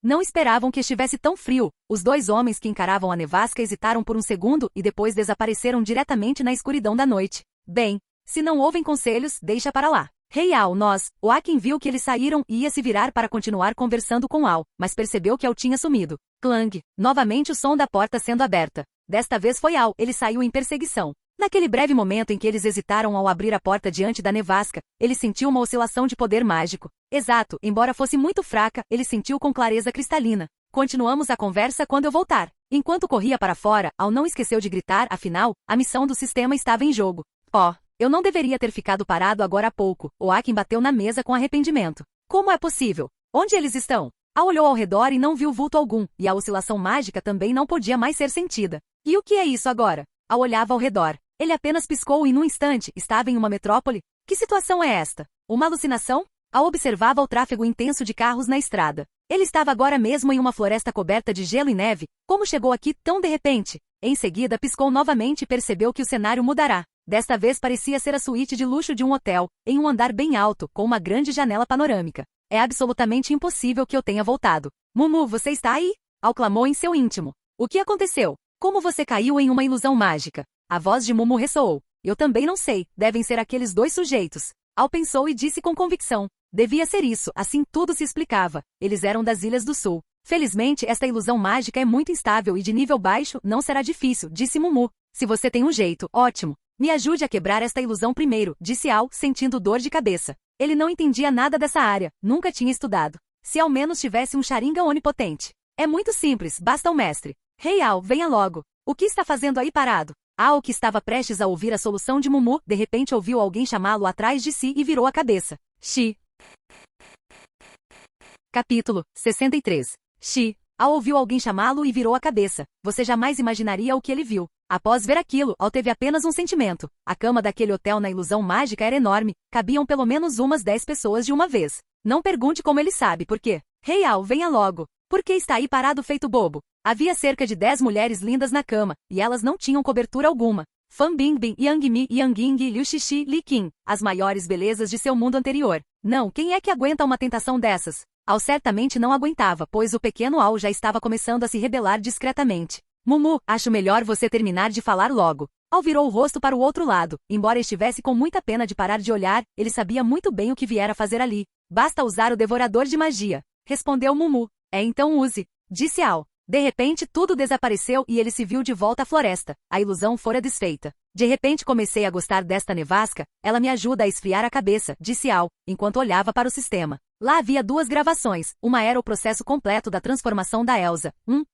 Speaker 1: Não esperavam que estivesse tão frio. Os dois homens que encaravam a nevasca hesitaram por um segundo e depois desapareceram diretamente na escuridão da noite. Bem, se não ouvem conselhos, deixa para lá. Rei Al, Oaken viu que eles saíram e ia se virar para continuar conversando com Al, mas percebeu que Al tinha sumido. Clang! Novamente o som da porta sendo aberta. Desta vez foi Al, ele saiu em perseguição. Naquele breve momento em que eles hesitaram ao abrir a porta diante da nevasca, ele sentiu uma oscilação de poder mágico. Exato, embora fosse muito fraca, ele sentiu com clareza cristalina. Continuamos a conversa quando eu voltar. Enquanto corria para fora, Al não esqueceu de gritar, afinal, a missão do sistema estava em jogo. Eu não deveria ter ficado parado agora há pouco. Oaken bateu na mesa com arrependimento. Como é possível? Onde eles estão? Al olhou ao redor e não viu vulto algum, e a oscilação mágica também não podia mais ser sentida. E o que é isso agora? Al olhava ao redor. Ele apenas piscou e num instante, estava em uma metrópole. Que situação é esta? Uma alucinação? Al observava o tráfego intenso de carros na estrada. Ele estava agora mesmo em uma floresta coberta de gelo e neve. Como chegou aqui tão de repente? Em seguida piscou novamente e percebeu que o cenário mudará. Desta vez parecia ser a suíte de luxo de um hotel, em um andar bem alto, com uma grande janela panorâmica. É absolutamente impossível que eu tenha voltado. Mumu, você está aí? Al clamou em seu íntimo. O que aconteceu? Como você caiu em uma ilusão mágica? A voz de Mumu ressoou. Eu também não sei, devem ser aqueles dois sujeitos. Al pensou e disse com convicção. Devia ser isso, assim tudo se explicava. Eles eram das Ilhas do Sul. Felizmente, esta ilusão mágica é muito instável e de nível baixo, não será difícil, disse Mumu. Se você tem um jeito, ótimo. Me ajude a quebrar esta ilusão primeiro, disse Al, sentindo dor de cabeça. Ele não entendia nada dessa área, nunca tinha estudado. Se ao menos tivesse um Sharingan onipotente. É muito simples, basta o mestre. Rei Al, venha logo. O que está fazendo aí parado? Al, que estava prestes a ouvir a solução de Mumu, de repente ouviu alguém chamá-lo atrás de si e virou a cabeça. Capítulo 63. Al ouviu alguém chamá-lo e virou a cabeça. Você jamais imaginaria o que ele viu. Após ver aquilo, Al teve apenas um sentimento. A cama daquele hotel na ilusão mágica era enorme, cabiam pelo menos umas 10 pessoas de uma vez. Não pergunte como ele sabe por quê. Rei Al, venha logo. Por que está aí parado feito bobo? Havia cerca de 10 mulheres lindas na cama, e elas não tinham cobertura alguma. Fan Bingbing, Yang Mi, Yang Ying, Liu Xixi, Li Qin, as maiores belezas de seu mundo anterior. Não, quem é que aguenta uma tentação dessas? Al certamente não aguentava, pois o pequeno Al já estava começando a se rebelar discretamente. Mumu, acho melhor você terminar de falar logo. Al virou o rosto para o outro lado. Embora estivesse com muita pena de parar de olhar, ele sabia muito bem o que viera fazer ali. Basta usar o devorador de magia. Respondeu Mumu. Então use, disse Al. De repente tudo desapareceu e ele se viu de volta à floresta. A ilusão fora desfeita. De repente comecei a gostar desta nevasca, ela me ajuda a esfriar a cabeça, disse Al, enquanto olhava para o sistema. Lá havia 2 gravações, uma era o processo completo da transformação da Elsa.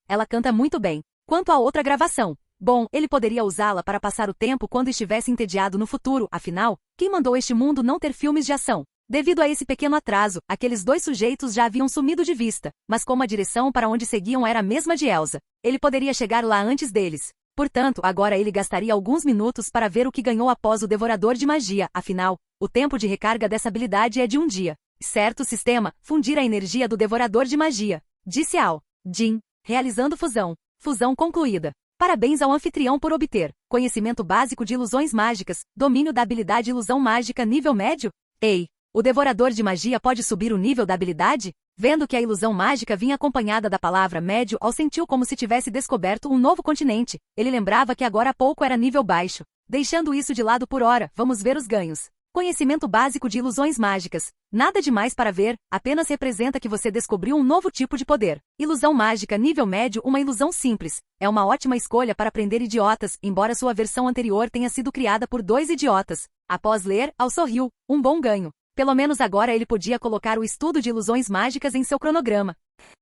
Speaker 1: Ela canta muito bem. Quanto à outra gravação, bom, ele poderia usá-la para passar o tempo quando estivesse entediado no futuro, afinal, quem mandou este mundo não ter filmes de ação? Devido a esse pequeno atraso, aqueles 2 sujeitos já haviam sumido de vista, mas como a direção para onde seguiam era a mesma de Elsa, ele poderia chegar lá antes deles. Portanto, agora ele gastaria alguns minutos para ver o que ganhou após o devorador de magia, afinal, o tempo de recarga dessa habilidade é de um dia. Certo sistema, fundir a energia do devorador de magia, disse Al. Jin, realizando fusão. Fusão concluída. Parabéns ao anfitrião por obter conhecimento básico de ilusões mágicas, domínio da habilidade ilusão mágica nível médio. Ei, o devorador de magia pode subir o nível da habilidade? Vendo que a ilusão mágica vinha acompanhada da palavra médio, Al sentiu como se tivesse descoberto um novo continente. Ele lembrava que agora há pouco era nível baixo. Deixando isso de lado por hora, vamos ver os ganhos. Conhecimento básico de ilusões mágicas. Nada demais para ver, apenas representa que você descobriu um novo tipo de poder. Ilusão mágica nível médio, uma ilusão simples. É uma ótima escolha para prender idiotas, embora sua versão anterior tenha sido criada por 2 idiotas. Após ler, Al sorriu. Um bom ganho. Pelo menos agora ele podia colocar o estudo de ilusões mágicas em seu cronograma.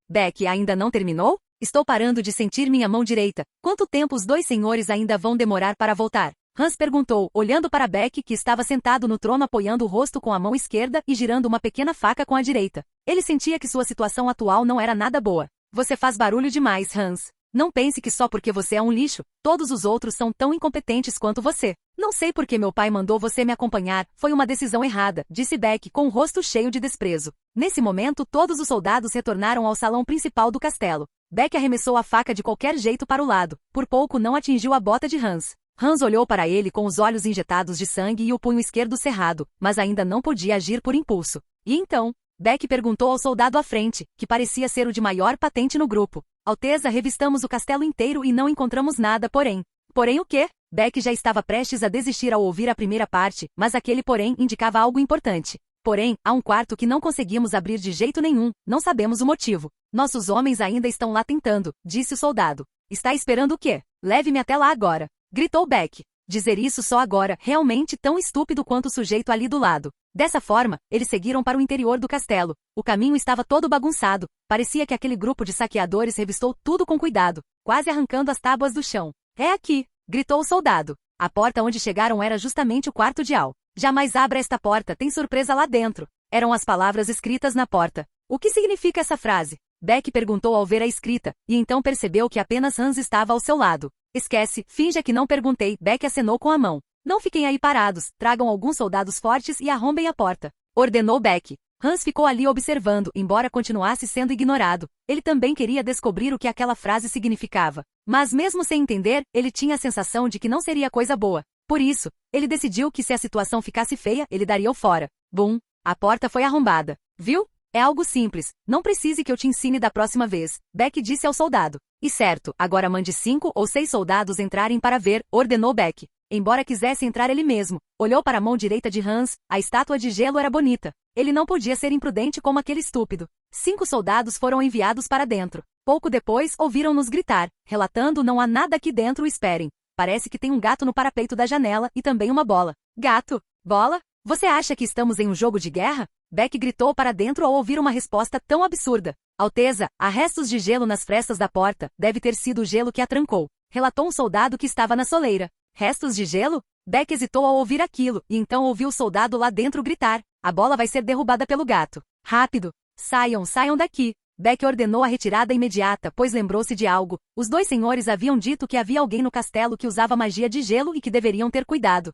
Speaker 1: Beck ainda não terminou? Estou parando de sentir minha mão direita. Quanto tempo os 2 senhores ainda vão demorar para voltar? Hans perguntou, olhando para Beck que estava sentado no trono apoiando o rosto com a mão esquerda e girando uma pequena faca com a direita. Ele sentia que sua situação atual não era nada boa. Você faz barulho demais, Hans. Não pense que só porque você é um lixo, todos os outros são tão incompetentes quanto você. Não sei por que meu pai mandou você me acompanhar, foi uma decisão errada, disse Beck com o rosto cheio de desprezo. Nesse momento todos os soldados retornaram ao salão principal do castelo. Beck arremessou a faca de qualquer jeito para o lado, por pouco não atingiu a bota de Hans. Hans olhou para ele com os olhos injetados de sangue e o punho esquerdo cerrado, mas ainda não podia agir por impulso. E então? Beck perguntou ao soldado à frente, que parecia ser o de maior patente no grupo. Alteza, revistamos o castelo inteiro e não encontramos nada, porém. Porém o quê? Beck já estava prestes a desistir ao ouvir a primeira parte, mas aquele porém indicava algo importante. Porém, há um quarto que não conseguimos abrir de jeito nenhum, não sabemos o motivo. Nossos homens ainda estão lá tentando, disse o soldado. Está esperando o quê? Leve-me até lá agora, gritou Beck. Dizer isso só agora, realmente tão estúpido quanto o sujeito ali do lado. Dessa forma, eles seguiram para o interior do castelo. O caminho estava todo bagunçado. Parecia que aquele grupo de saqueadores revistou tudo com cuidado, quase arrancando as tábuas do chão. É aqui, gritou o soldado. A porta onde chegaram era justamente o quarto de Al. Jamais abra esta porta, tem surpresa lá dentro. Eram as palavras escritas na porta. O que significa essa frase? Beck perguntou ao ver a escrita, e então percebeu que apenas Hans estava ao seu lado. Esquece, finja que não perguntei, Beck acenou com a mão. Não fiquem aí parados, tragam alguns soldados fortes e arrombem a porta, ordenou Beck. Hans ficou ali observando, embora continuasse sendo ignorado. Ele também queria descobrir o que aquela frase significava. Mas mesmo sem entender, ele tinha a sensação de que não seria coisa boa. Por isso, ele decidiu que se a situação ficasse feia, ele daria o fora. Bum! A porta foi arrombada. Viu? É algo simples, não precise que eu te ensine da próxima vez, Beck disse ao soldado. E certo, agora mande 5 ou 6 soldados entrarem para ver, ordenou Beck. Embora quisesse entrar ele mesmo, olhou para a mão direita de Hans, a estátua de gelo era bonita. Ele não podia ser imprudente como aquele estúpido. 5 soldados foram enviados para dentro. Pouco depois, ouviram-nos gritar, relatando: não há nada aqui dentro, esperem. Parece que tem um gato no parapeito da janela e também uma bola. Gato? Bola? Você acha que estamos em um jogo de guerra? Beck gritou para dentro ao ouvir uma resposta tão absurda. Alteza, há restos de gelo nas frestas da porta, deve ter sido o gelo que a trancou, relatou um soldado que estava na soleira. Restos de gelo? Beck hesitou ao ouvir aquilo, e então ouviu o soldado lá dentro gritar: a bola vai ser derrubada pelo gato. Rápido! Saiam daqui! Beck ordenou a retirada imediata, pois lembrou-se de algo. Os 2 senhores haviam dito que havia alguém no castelo que usava magia de gelo e que deveriam ter cuidado.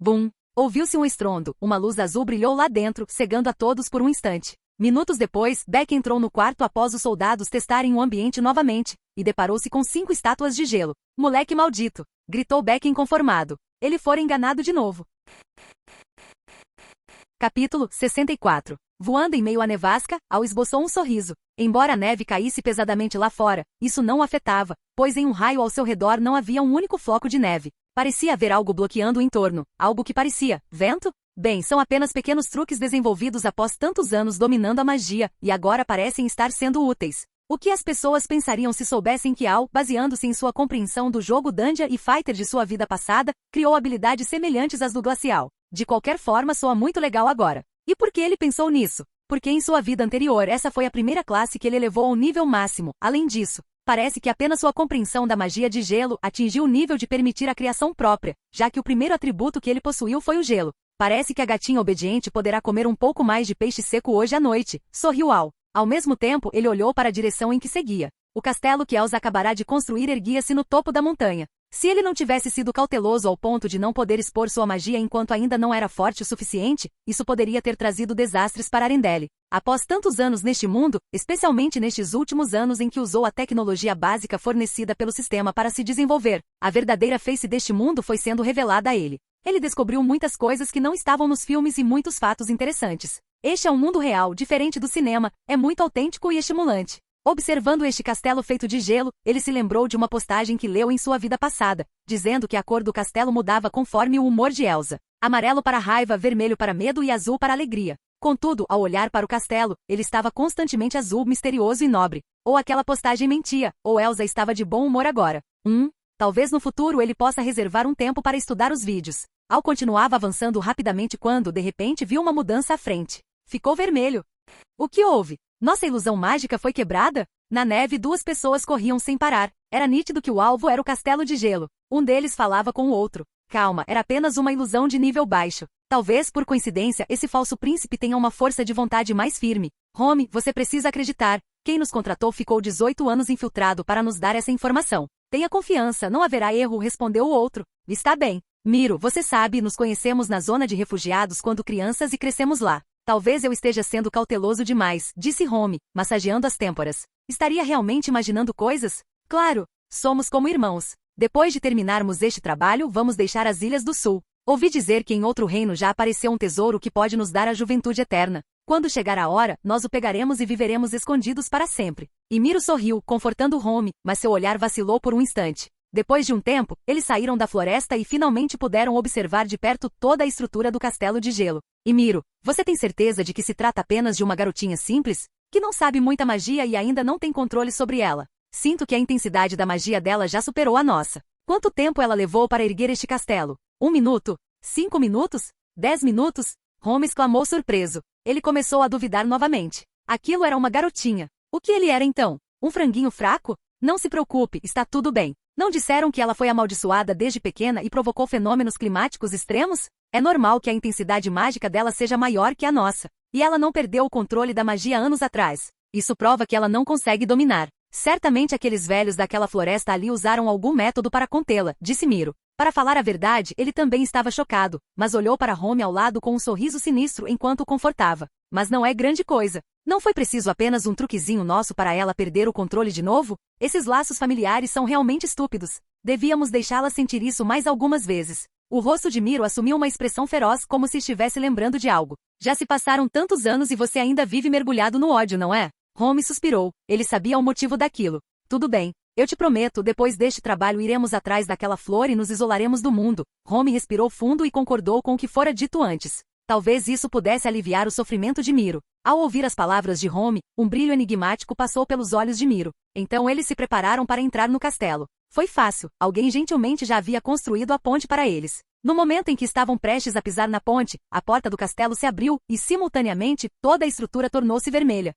Speaker 1: Bum! Ouviu-se um estrondo, uma luz azul brilhou lá dentro, cegando a todos por um instante. Minutos depois, Beck entrou no quarto após os soldados testarem o ambiente novamente, e deparou-se com 5 estátuas de gelo. Moleque maldito! Gritou Beck inconformado. Ele fora enganado de novo. Capítulo 64. Voando em meio à nevasca, Al esboçou um sorriso. Embora a neve caísse pesadamente lá fora, isso não o afetava, pois em um raio ao seu redor não havia um único floco de neve. Parecia haver algo bloqueando o entorno, algo que parecia vento? Bem, são apenas pequenos truques desenvolvidos após tantos anos dominando a magia, e agora parecem estar sendo úteis. O que as pessoas pensariam se soubessem que Al, baseando-se em sua compreensão do jogo Dungeon e Fighter de sua vida passada, criou habilidades semelhantes às do Glacial? De qualquer forma, soa muito legal agora. E por que ele pensou nisso? Porque em sua vida anterior essa foi a primeira classe que ele elevou ao nível máximo. Além disso, parece que apenas sua compreensão da magia de gelo atingiu o nível de permitir a criação própria, já que o primeiro atributo que ele possuiu foi o gelo. Parece que a gatinha obediente poderá comer um pouco mais de peixe seco hoje à noite, sorriu Al. Ao mesmo tempo, ele olhou para a direção em que seguia. O castelo que Els acabará de construir erguia-se no topo da montanha. Se ele não tivesse sido cauteloso ao ponto de não poder expor sua magia enquanto ainda não era forte o suficiente, isso poderia ter trazido desastres para Arendelle. Após tantos anos neste mundo, especialmente nestes últimos anos em que usou a tecnologia básica fornecida pelo sistema para se desenvolver, a verdadeira face deste mundo foi sendo revelada a ele. Ele descobriu muitas coisas que não estavam nos filmes e muitos fatos interessantes. Este é um mundo real, diferente do cinema, é muito autêntico e estimulante. Observando este castelo feito de gelo, ele se lembrou de uma postagem que leu em sua vida passada, dizendo que a cor do castelo mudava conforme o humor de Elsa. Amarelo para raiva, vermelho para medo e azul para alegria. Contudo, ao olhar para o castelo, ele estava constantemente azul, misterioso e nobre. Ou aquela postagem mentia, ou Elsa estava de bom humor agora. Talvez no futuro ele possa reservar um tempo para estudar os vídeos. Al continuava avançando rapidamente quando, de repente, viu uma mudança à frente. Ficou vermelho. O que houve? Nossa ilusão mágica foi quebrada? Na neve 2 pessoas corriam sem parar. Era nítido que o alvo era o castelo de gelo. Um deles falava com o outro. Calma, era apenas uma ilusão de nível baixo. Talvez, por coincidência, esse falso príncipe tenha uma força de vontade mais firme. Home, você precisa acreditar. Quem nos contratou ficou 18 anos infiltrado para nos dar essa informação. Tenha confiança, não haverá erro, respondeu o outro. Está bem. Miro, você sabe, nos conhecemos na zona de refugiados quando crianças e crescemos lá. Talvez eu esteja sendo cauteloso demais, disse Home, massageando as têmporas. Estaria realmente imaginando coisas? Claro, somos como irmãos. Depois de terminarmos este trabalho, vamos deixar as Ilhas do Sul. Ouvi dizer que em outro reino já apareceu um tesouro que pode nos dar a juventude eterna. Quando chegar a hora, nós o pegaremos e viveremos escondidos para sempre. E Miro sorriu, confortando Home, mas seu olhar vacilou por um instante. Depois de um tempo, eles saíram da floresta e finalmente puderam observar de perto toda a estrutura do castelo de gelo. E Miro, você tem certeza de que se trata apenas de uma garotinha simples? Que não sabe muita magia e ainda não tem controle sobre ela. Sinto que a intensidade da magia dela já superou a nossa. Quanto tempo ela levou para erguer este castelo? 1 minuto? 5 minutos? 10 minutos? Home exclamou surpreso. Ele começou a duvidar novamente. Aquilo era uma garotinha. O que ele era então? Um franguinho fraco? Não se preocupe, está tudo bem. Não disseram que ela foi amaldiçoada desde pequena e provocou fenômenos climáticos extremos? É normal que a intensidade mágica dela seja maior que a nossa. E ela não perdeu o controle da magia anos atrás. Isso prova que ela não consegue dominar. Certamente aqueles velhos daquela floresta ali usaram algum método para contê-la, disse Miro. Para falar a verdade, ele também estava chocado, mas olhou para Home ao lado com um sorriso sinistro enquanto o confortava. Mas não é grande coisa. Não foi preciso apenas um truquezinho nosso para ela perder o controle de novo? Esses laços familiares são realmente estúpidos. Devíamos deixá-la sentir isso mais algumas vezes. O rosto de Miro assumiu uma expressão feroz como se estivesse lembrando de algo. Já se passaram tantos anos e você ainda vive mergulhado no ódio, não é? Home suspirou. Ele sabia o motivo daquilo. Tudo bem. Eu te prometo, depois deste trabalho iremos atrás daquela flor e nos isolaremos do mundo. Home respirou fundo e concordou com o que fora dito antes. Talvez isso pudesse aliviar o sofrimento de Miro. Ao ouvir as palavras de Home, um brilho enigmático passou pelos olhos de Miro. Então eles se prepararam para entrar no castelo. Foi fácil, alguém gentilmente já havia construído a ponte para eles. No momento em que estavam prestes a pisar na ponte, a porta do castelo se abriu e, simultaneamente, toda a estrutura tornou-se vermelha.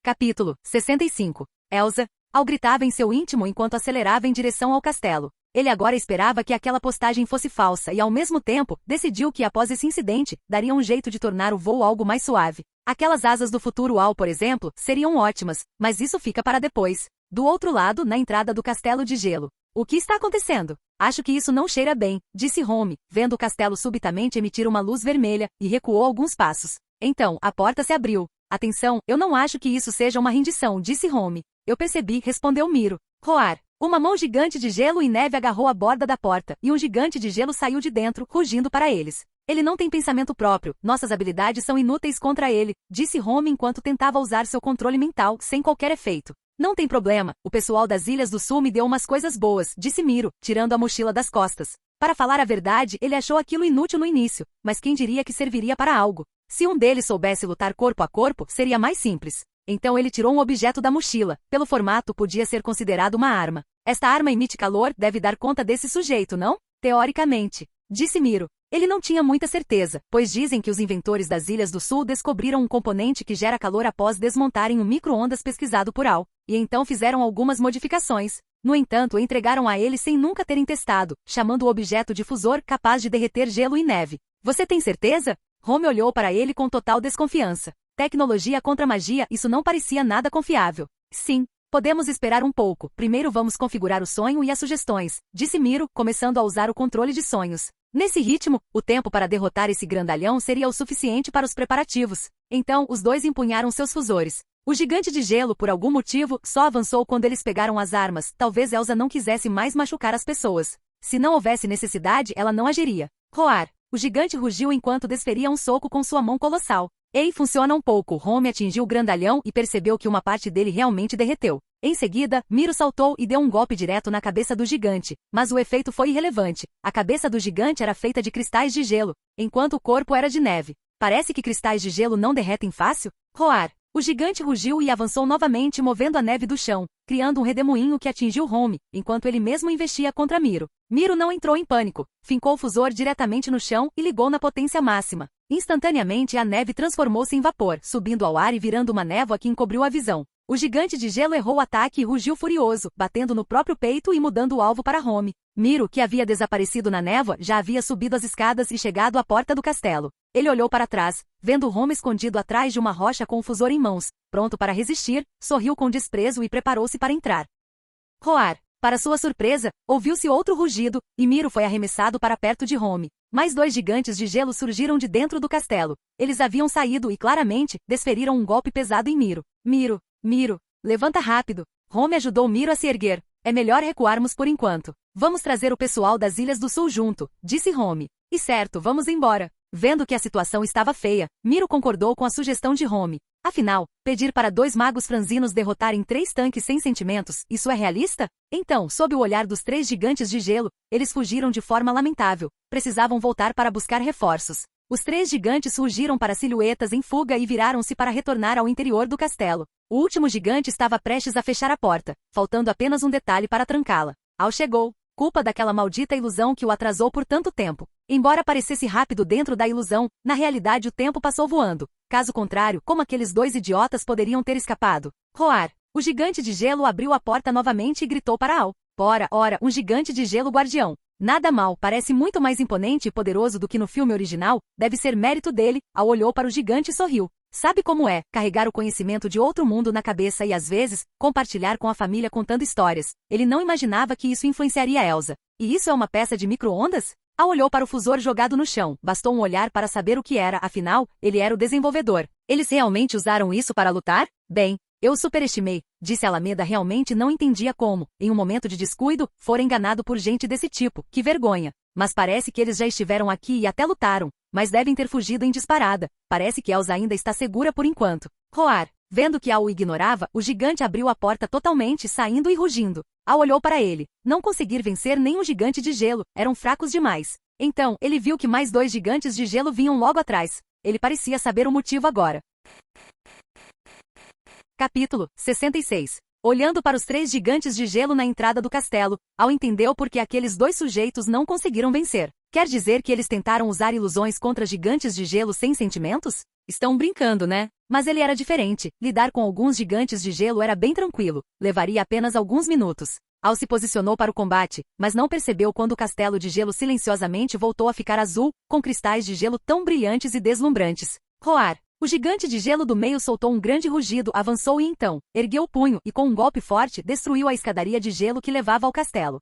Speaker 1: Capítulo 65. Elsa, Al gritava em seu íntimo enquanto acelerava em direção ao castelo. Ele agora esperava que aquela postagem fosse falsa e, ao mesmo tempo, decidiu que após esse incidente, daria um jeito de tornar o voo algo mais suave. Aquelas asas do futuro Al, por exemplo, seriam ótimas, mas isso fica para depois. Do outro lado, na entrada do castelo de gelo. O que está acontecendo? Acho que isso não cheira bem, disse Home, vendo o castelo subitamente emitir uma luz vermelha, e recuou alguns passos. Então, a porta se abriu. Atenção, eu não acho que isso seja uma rendição, disse Home. Eu percebi, respondeu Miro. Roar. Uma mão gigante de gelo e neve agarrou a borda da porta, e um gigante de gelo saiu de dentro, rugindo para eles. Ele não tem pensamento próprio, nossas habilidades são inúteis contra ele, disse Home enquanto tentava usar seu controle mental, sem qualquer efeito. Não tem problema, o pessoal das Ilhas do Sul me deu umas coisas boas, disse Miro, tirando a mochila das costas. Para falar a verdade, ele achou aquilo inútil no início, mas quem diria que serviria para algo? Se um deles soubesse lutar corpo a corpo, seria mais simples. Então ele tirou um objeto da mochila, pelo formato podia ser considerado uma arma. Esta arma emite calor, deve dar conta desse sujeito, não? Teoricamente, disse Miro. Ele não tinha muita certeza, pois dizem que os inventores das Ilhas do Sul descobriram um componente que gera calor após desmontarem o micro-ondas pesquisado por Al, e então fizeram algumas modificações. No entanto, entregaram a ele sem nunca terem testado, chamando o objeto difusor capaz de derreter gelo e neve. Você tem certeza? Home olhou para ele com total desconfiança. Tecnologia contra magia, isso não parecia nada confiável. Sim. Podemos esperar um pouco. Primeiro vamos configurar o sonho e as sugestões, disse Miro, começando a usar o controle de sonhos. Nesse ritmo, o tempo para derrotar esse grandalhão seria o suficiente para os preparativos. Então, os dois empunharam seus fusores. O gigante de gelo, por algum motivo, só avançou quando eles pegaram as armas. Talvez Elsa não quisesse mais machucar as pessoas. Se não houvesse necessidade, ela não agiria. Roar. O gigante rugiu enquanto desferia um soco com sua mão colossal. Ei, funciona um pouco. Home atingiu o grandalhão e percebeu que uma parte dele realmente derreteu. Em seguida, Miro saltou e deu um golpe direto na cabeça do gigante, mas o efeito foi irrelevante. A cabeça do gigante era feita de cristais de gelo, enquanto o corpo era de neve. Parece que cristais de gelo não derretem fácil? Roar. O gigante rugiu e avançou novamente, movendo a neve do chão, criando um redemoinho que atingiu Home, enquanto ele mesmo investia contra Miro. Miro não entrou em pânico, fincou o fusor diretamente no chão e ligou na potência máxima. Instantaneamente, a neve transformou-se em vapor, subindo ao ar e virando uma névoa que encobriu a visão. O gigante de gelo errou o ataque e rugiu furioso, batendo no próprio peito e mudando o alvo para Home. Miro, que havia desaparecido na névoa, já havia subido as escadas e chegado à porta do castelo. Ele olhou para trás, vendo Home escondido atrás de uma rocha com o fusor em mãos, pronto para resistir, sorriu com desprezo e preparou-se para entrar. Roar. Para sua surpresa, ouviu-se outro rugido, e Miro foi arremessado para perto de Home. Mais 2 gigantes de gelo surgiram de dentro do castelo. Eles haviam saído e, claramente, desferiram um golpe pesado em Miro. Miro, levanta rápido. Home ajudou Miro a se erguer. É melhor recuarmos por enquanto. Vamos trazer o pessoal das Ilhas do Sul junto, disse Home. E certo, vamos embora. Vendo que a situação estava feia, Miro concordou com a sugestão de Home. Afinal, pedir para 2 magos franzinos derrotarem 3 tanques sem sentimentos, isso é realista? Então, sob o olhar dos 3 gigantes de gelo, eles fugiram de forma lamentável. Precisavam voltar para buscar reforços. Os 3 gigantes rugiram para silhuetas em fuga e viraram-se para retornar ao interior do castelo. O último gigante estava prestes a fechar a porta, faltando apenas um detalhe para trancá-la. Al chegou, culpa daquela maldita ilusão que o atrasou por tanto tempo. Embora parecesse rápido dentro da ilusão, na realidade o tempo passou voando. Caso contrário, como aqueles 2 idiotas poderiam ter escapado? Roar. O gigante de gelo abriu a porta novamente e gritou para Al. Ora, um gigante de gelo guardião. Nada mal, parece muito mais imponente e poderoso do que no filme original, deve ser mérito dele. Al olhou para o gigante e sorriu. Sabe como é, carregar o conhecimento de outro mundo na cabeça e às vezes, compartilhar com a família contando histórias. Ele não imaginava que isso influenciaria Elsa. E isso é uma peça de micro-ondas? Al olhou para o fusor jogado no chão, bastou um olhar para saber o que era, afinal, ele era o desenvolvedor. Eles realmente usaram isso para lutar? Bem, eu superestimei, disse Alameda realmente não entendia como, em um momento de descuido, fora enganado por gente desse tipo, que vergonha. Mas parece que eles já estiveram aqui e até lutaram, mas devem ter fugido em disparada, parece que Elsa ainda está segura por enquanto. Roar. Vendo que Al o ignorava, o gigante abriu a porta totalmente, saindo e rugindo. Al olhou para ele. Não conseguir vencer nenhum gigante de gelo, eram fracos demais. Então, ele viu que mais 2 gigantes de gelo vinham logo atrás. Ele parecia saber o motivo agora. Capítulo 66. Olhando para os 3 gigantes de gelo na entrada do castelo, Al entendeu por que aqueles 2 sujeitos não conseguiram vencer. Quer dizer que eles tentaram usar ilusões contra gigantes de gelo sem sentimentos? Estão brincando, né? Mas ele era diferente. Lidar com alguns gigantes de gelo era bem tranquilo. Levaria apenas alguns minutos. Al se posicionou para o combate, mas não percebeu quando o castelo de gelo silenciosamente voltou a ficar azul, com cristais de gelo tão brilhantes e deslumbrantes. Roar. O gigante de gelo do meio soltou um grande rugido, avançou e então, ergueu o punho e com um golpe forte destruiu a escadaria de gelo que levava ao castelo.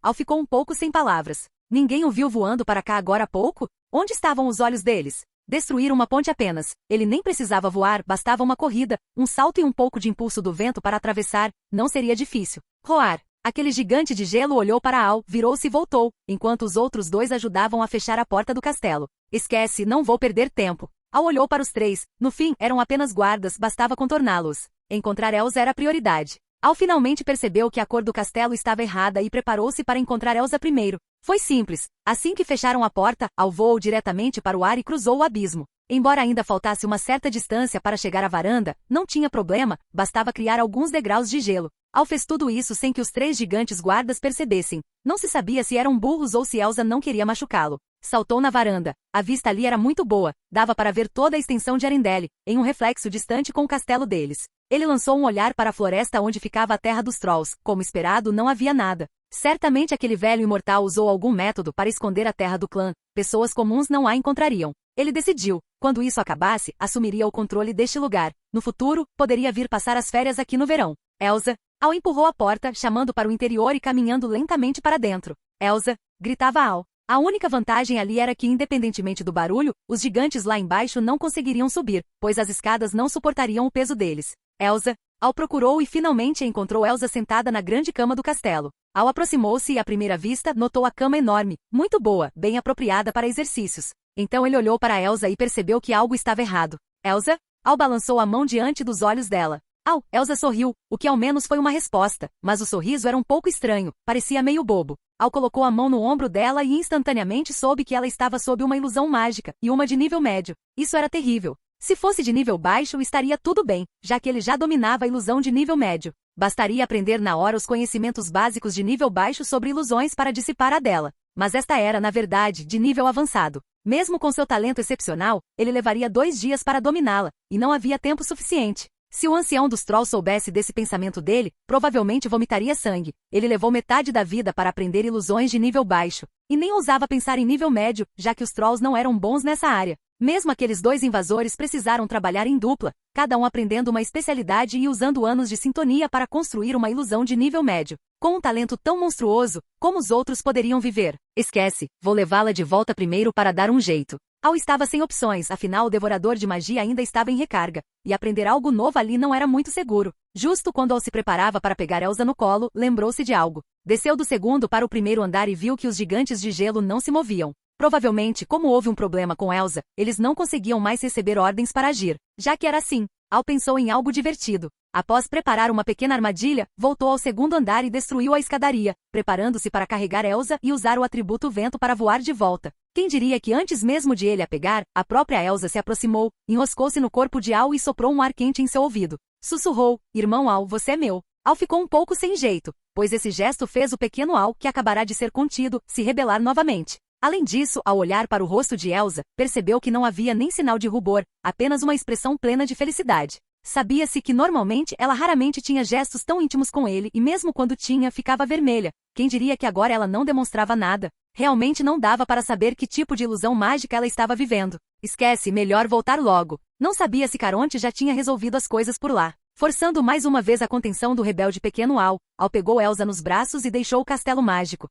Speaker 1: Al ficou um pouco sem palavras. Ninguém o viu voando para cá agora há pouco? Onde estavam os olhos deles? Destruir uma ponte apenas. Ele nem precisava voar, bastava uma corrida, um salto e um pouco de impulso do vento para atravessar, não seria difícil. Roar. Aquele gigante de gelo olhou para Al, virou-se e voltou, enquanto os outros 2 ajudavam a fechar a porta do castelo. Esquece, não vou perder tempo. Al olhou para os 3, no fim, eram apenas guardas, bastava contorná-los. Encontrar Elsa era a prioridade. Al finalmente percebeu que a cor do castelo estava errada e preparou-se para encontrar Elsa primeiro. Foi simples. Assim que fecharam a porta, Al voou diretamente para o ar e cruzou o abismo. Embora ainda faltasse uma certa distância para chegar à varanda, não tinha problema, bastava criar alguns degraus de gelo. Al fez tudo isso sem que os 3 gigantes guardas percebessem. Não se sabia se eram burros ou se Elsa não queria machucá-lo. Saltou na varanda. A vista ali era muito boa, dava para ver toda a extensão de Arendelle, em um reflexo distante com o castelo deles. Ele lançou um olhar para a floresta onde ficava a terra dos Trolls. Como esperado, não havia nada. Certamente aquele velho imortal usou algum método para esconder a terra do clã. Pessoas comuns não a encontrariam. Ele decidiu, quando isso acabasse, assumiria o controle deste lugar. No futuro, poderia vir passar as férias aqui no verão. Elsa. Al empurrou a porta, chamando para o interior e caminhando lentamente para dentro. Elsa. Gritava Al. A única vantagem ali era que, independentemente do barulho, os gigantes lá embaixo não conseguiriam subir, pois as escadas não suportariam o peso deles. Elsa. Al procurou e finalmente encontrou Elsa sentada na grande cama do castelo. Al aproximou-se e à primeira vista notou a cama enorme, muito boa, bem apropriada para exercícios. Então ele olhou para Elsa e percebeu que algo estava errado. Elsa? Al balançou a mão diante dos olhos dela. Al, Elsa sorriu, o que ao menos foi uma resposta, mas o sorriso era um pouco estranho, parecia meio bobo. Al colocou a mão no ombro dela e instantaneamente soube que ela estava sob uma ilusão mágica, e uma de nível médio. Isso era terrível. Se fosse de nível baixo, estaria tudo bem, já que ele já dominava a ilusão de nível médio. Bastaria aprender na hora os conhecimentos básicos de nível baixo sobre ilusões para dissipar a dela. Mas esta era, na verdade, de nível avançado. Mesmo com seu talento excepcional, ele levaria 2 dias para dominá-la, e não havia tempo suficiente. Se o ancião dos Trolls soubesse desse pensamento dele, provavelmente vomitaria sangue. Ele levou metade da vida para aprender ilusões de nível baixo. E nem ousava pensar em nível médio, já que os Trolls não eram bons nessa área. Mesmo aqueles dois invasores precisaram trabalhar em dupla, cada um aprendendo uma especialidade e usando anos de sintonia para construir uma ilusão de nível médio. Com um talento tão monstruoso, como os outros poderiam viver? Esquece, vou levá-la de volta primeiro para dar um jeito. Al estava sem opções, afinal o devorador de magia ainda estava em recarga, e aprender algo novo ali não era muito seguro. Justo quando Al se preparava para pegar Elsa no colo, lembrou-se de algo. Desceu do segundo para o primeiro andar e viu que os gigantes de gelo não se moviam. Provavelmente, como houve um problema com Elsa, eles não conseguiam mais receber ordens para agir. Já que era assim, Al pensou em algo divertido. Após preparar uma pequena armadilha, voltou ao segundo andar e destruiu a escadaria, preparando-se para carregar Elsa e usar o atributo vento para voar de volta. Quem diria que antes mesmo de ele a pegar, a própria Elsa se aproximou, enroscou-se no corpo de Al e soprou um ar quente em seu ouvido. Sussurrou, irmão Al, você é meu. Al ficou um pouco sem jeito, pois esse gesto fez o pequeno Al, que acabará de ser contido, se rebelar novamente. Além disso, ao olhar para o rosto de Elsa, percebeu que não havia nem sinal de rubor, apenas uma expressão plena de felicidade. Sabia-se que normalmente ela raramente tinha gestos tão íntimos com ele e mesmo quando tinha, ficava vermelha. Quem diria que agora ela não demonstrava nada? Realmente não dava para saber que tipo de ilusão mágica ela estava vivendo. Esquece, melhor voltar logo. Não sabia se Caronte já tinha resolvido as coisas por lá. Forçando mais uma vez a contenção do rebelde pequeno Al, Al pegou Elsa nos braços e deixou o castelo mágico.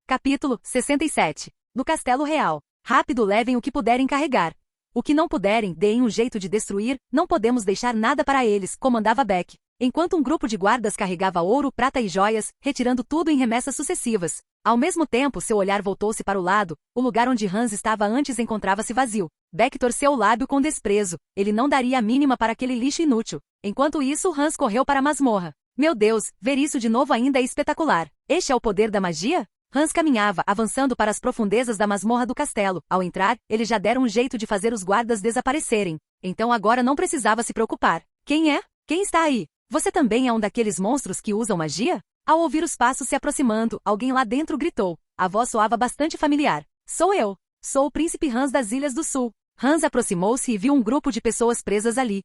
Speaker 1: Capítulo 67. No Castelo Real. Rápido, levem o que puderem carregar. O que não puderem, deem um jeito de destruir, não podemos deixar nada para eles, comandava Beck. Enquanto um grupo de guardas carregava ouro, prata e joias, retirando tudo em remessas sucessivas. Ao mesmo tempo, seu olhar voltou-se para o lado, o lugar onde Hans estava antes encontrava-se vazio. Beck torceu o lábio com desprezo, ele não daria a mínima para aquele lixo inútil. Enquanto isso, Hans correu para a masmorra. Meu Deus, ver isso de novo ainda é espetacular. Este é o poder da magia? Hans caminhava, avançando para as profundezas da masmorra do castelo. Ao entrar, eles já deram um jeito de fazer os guardas desaparecerem. Então agora não precisava se preocupar. Quem é? Quem está aí? Você também é um daqueles monstros que usam magia? Ao ouvir os passos se aproximando, alguém lá dentro gritou. A voz soava bastante familiar. Sou eu. Sou o príncipe Hans das Ilhas do Sul. Hans aproximou-se e viu um grupo de pessoas presas ali.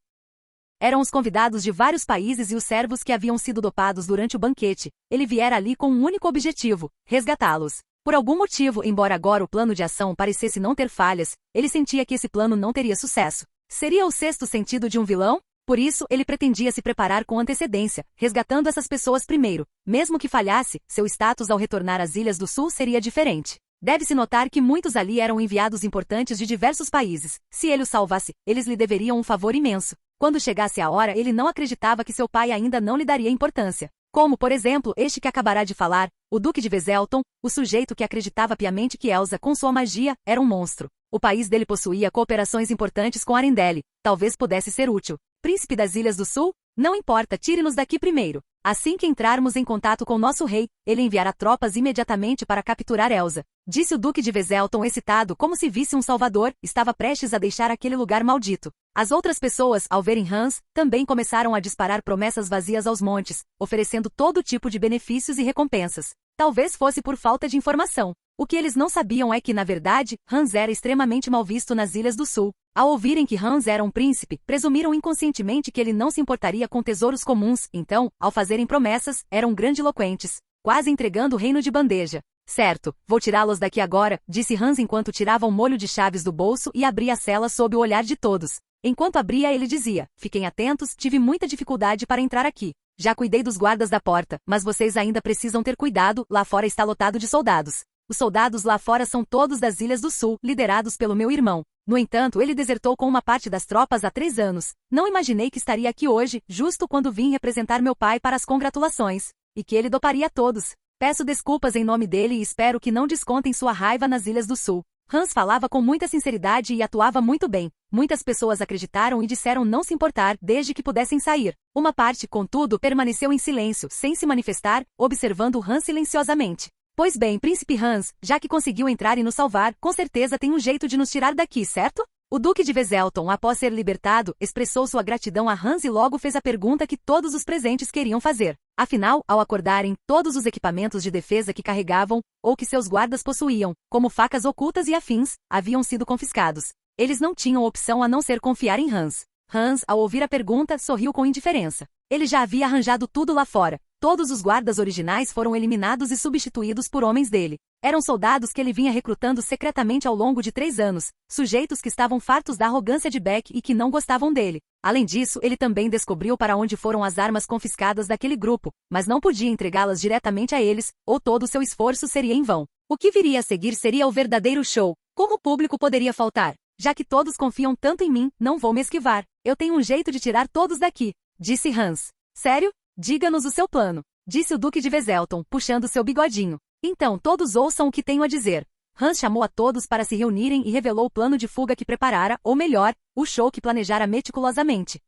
Speaker 1: Eram os convidados de vários países e os servos que haviam sido dopados durante o banquete. Ele viera ali com um único objetivo: resgatá-los. Por algum motivo, embora agora o plano de ação parecesse não ter falhas, ele sentia que esse plano não teria sucesso. Seria o sexto sentido de um vilão? Por isso, ele pretendia se preparar com antecedência, resgatando essas pessoas primeiro. Mesmo que falhasse, seu status ao retornar às Ilhas do Sul seria diferente. Deve-se notar que muitos ali eram enviados importantes de diversos países. Se ele os salvasse, eles lhe deveriam um favor imenso. Quando chegasse a hora, ele não acreditava que seu pai ainda não lhe daria importância. Como, por exemplo, este que acabará de falar, o Duque de Veselton, o sujeito que acreditava piamente que Elsa, com sua magia, era um monstro. O país dele possuía cooperações importantes com Arendelle. Talvez pudesse ser útil. Príncipe das Ilhas do Sul? Não importa, tire-nos daqui primeiro. Assim que entrarmos em contato com nosso rei, ele enviará tropas imediatamente para capturar Elsa. Disse o Duque de Veselton excitado como se visse um salvador, estava prestes a deixar aquele lugar maldito. As outras pessoas, ao verem Hans, também começaram a disparar promessas vazias aos montes, oferecendo todo tipo de benefícios e recompensas. Talvez fosse por falta de informação. O que eles não sabiam é que, na verdade, Hans era extremamente mal visto nas Ilhas do Sul. Ao ouvirem que Hans era um príncipe, presumiram inconscientemente que ele não se importaria com tesouros comuns, então, ao fazerem promessas, eram grandiloquentes, quase entregando o reino de bandeja. Certo, vou tirá-los daqui agora, disse Hans enquanto tirava um molho de chaves do bolso e abria a cela sob o olhar de todos. Enquanto abria, ele dizia: fiquem atentos, tive muita dificuldade para entrar aqui. Já cuidei dos guardas da porta, mas vocês ainda precisam ter cuidado, lá fora está lotado de soldados. Os soldados lá fora são todos das Ilhas do Sul, liderados pelo meu irmão. No entanto, ele desertou com uma parte das tropas há 3 anos. Não imaginei que estaria aqui hoje, justo quando vim representar meu pai para as congratulações. E que ele doparia todos. Peço desculpas em nome dele e espero que não descontem sua raiva nas Ilhas do Sul. Hans falava com muita sinceridade e atuava muito bem. Muitas pessoas acreditaram e disseram não se importar desde que pudessem sair. Uma parte, contudo, permaneceu em silêncio, sem se manifestar, observando Hans silenciosamente. Pois bem, príncipe Hans, já que conseguiu entrar e nos salvar, com certeza tem um jeito de nos tirar daqui, certo? O Duque de Veselton, após ser libertado, expressou sua gratidão a Hans e logo fez a pergunta que todos os presentes queriam fazer. Afinal, ao acordarem, todos os equipamentos de defesa que carregavam, ou que seus guardas possuíam, como facas ocultas e afins, haviam sido confiscados. Eles não tinham opção a não ser confiar em Hans. Hans, ao ouvir a pergunta, sorriu com indiferença. Ele já havia arranjado tudo lá fora. Todos os guardas originais foram eliminados e substituídos por homens dele. Eram soldados que ele vinha recrutando secretamente ao longo de 3 anos, sujeitos que estavam fartos da arrogância de Beck e que não gostavam dele. Além disso, ele também descobriu para onde foram as armas confiscadas daquele grupo, mas não podia entregá-las diretamente a eles, ou todo o seu esforço seria em vão. O que viria a seguir seria o verdadeiro show. Como o público poderia faltar? Já que todos confiam tanto em mim, não vou me esquivar. Eu tenho um jeito de tirar todos daqui, disse Hans. Sério? Diga-nos o seu plano, disse o Duque de Veselton, puxando seu bigodinho. Então todos ouçam o que tenho a dizer. Hans chamou a todos para se reunirem e revelou o plano de fuga que preparara, ou melhor, o show que planejara meticulosamente.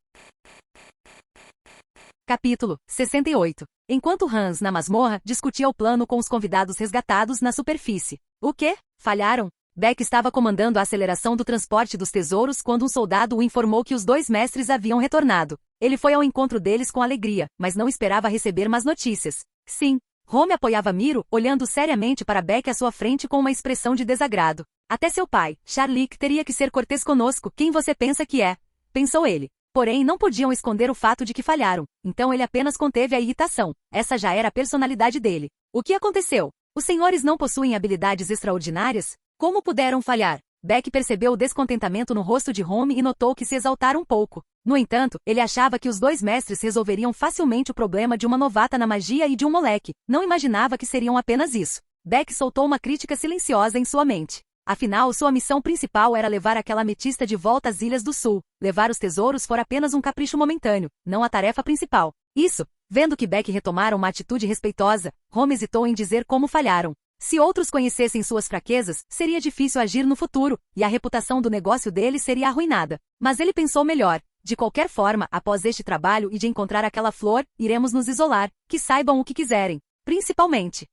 Speaker 1: Capítulo 68. Enquanto Hans, na masmorra, discutia o plano com os convidados resgatados na superfície. O quê? Falharam? Beck estava comandando a aceleração do transporte dos tesouros quando um soldado o informou que os 2 mestres haviam retornado. Ele foi ao encontro deles com alegria, mas não esperava receber más notícias. Sim. Home apoiava Miro, olhando seriamente para Beck à sua frente com uma expressão de desagrado. Até seu pai, Charlic, teria que ser cortês conosco. Quem você pensa que é? Pensou ele. Porém, não podiam esconder o fato de que falharam, então ele apenas conteve a irritação. Essa já era a personalidade dele. O que aconteceu? Os senhores não possuem habilidades extraordinárias? Como puderam falhar? Beck percebeu o descontentamento no rosto de Home e notou que se exaltara um pouco. No entanto, ele achava que os 2 mestres resolveriam facilmente o problema de uma novata na magia e de um moleque. Não imaginava que seriam apenas isso. Beck soltou uma crítica silenciosa em sua mente. Afinal, sua missão principal era levar aquela ametista de volta às Ilhas do Sul. Levar os tesouros fora apenas um capricho momentâneo, não a tarefa principal. Isso. Vendo que Beck retomara uma atitude respeitosa, Home hesitou em dizer como falharam. Se outros conhecessem suas fraquezas, seria difícil agir no futuro, e a reputação do negócio dele seria arruinada. Mas ele pensou melhor. De qualquer forma, após este trabalho e de encontrar aquela flor, iremos nos isolar, que saibam o que quiserem. Principalmente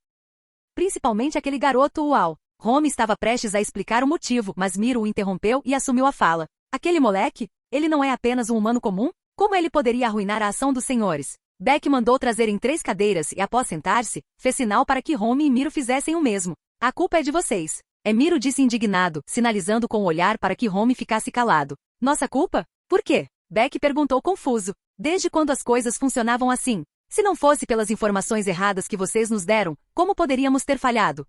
Speaker 1: aquele garoto uau. Home estava prestes a explicar o motivo, mas Miro o interrompeu e assumiu a fala. Aquele moleque? Ele não é apenas um humano comum? Como ele poderia arruinar a ação dos senhores? Beck mandou trazerem 3 cadeiras e, após sentar-se, fez sinal para que Home e Miro fizessem o mesmo. A culpa é de vocês. Miro disse indignado, sinalizando com o olhar para que Home ficasse calado. Nossa culpa? Por quê? Beck perguntou confuso. Desde quando as coisas funcionavam assim? Se não fosse pelas informações erradas que vocês nos deram, como poderíamos ter falhado?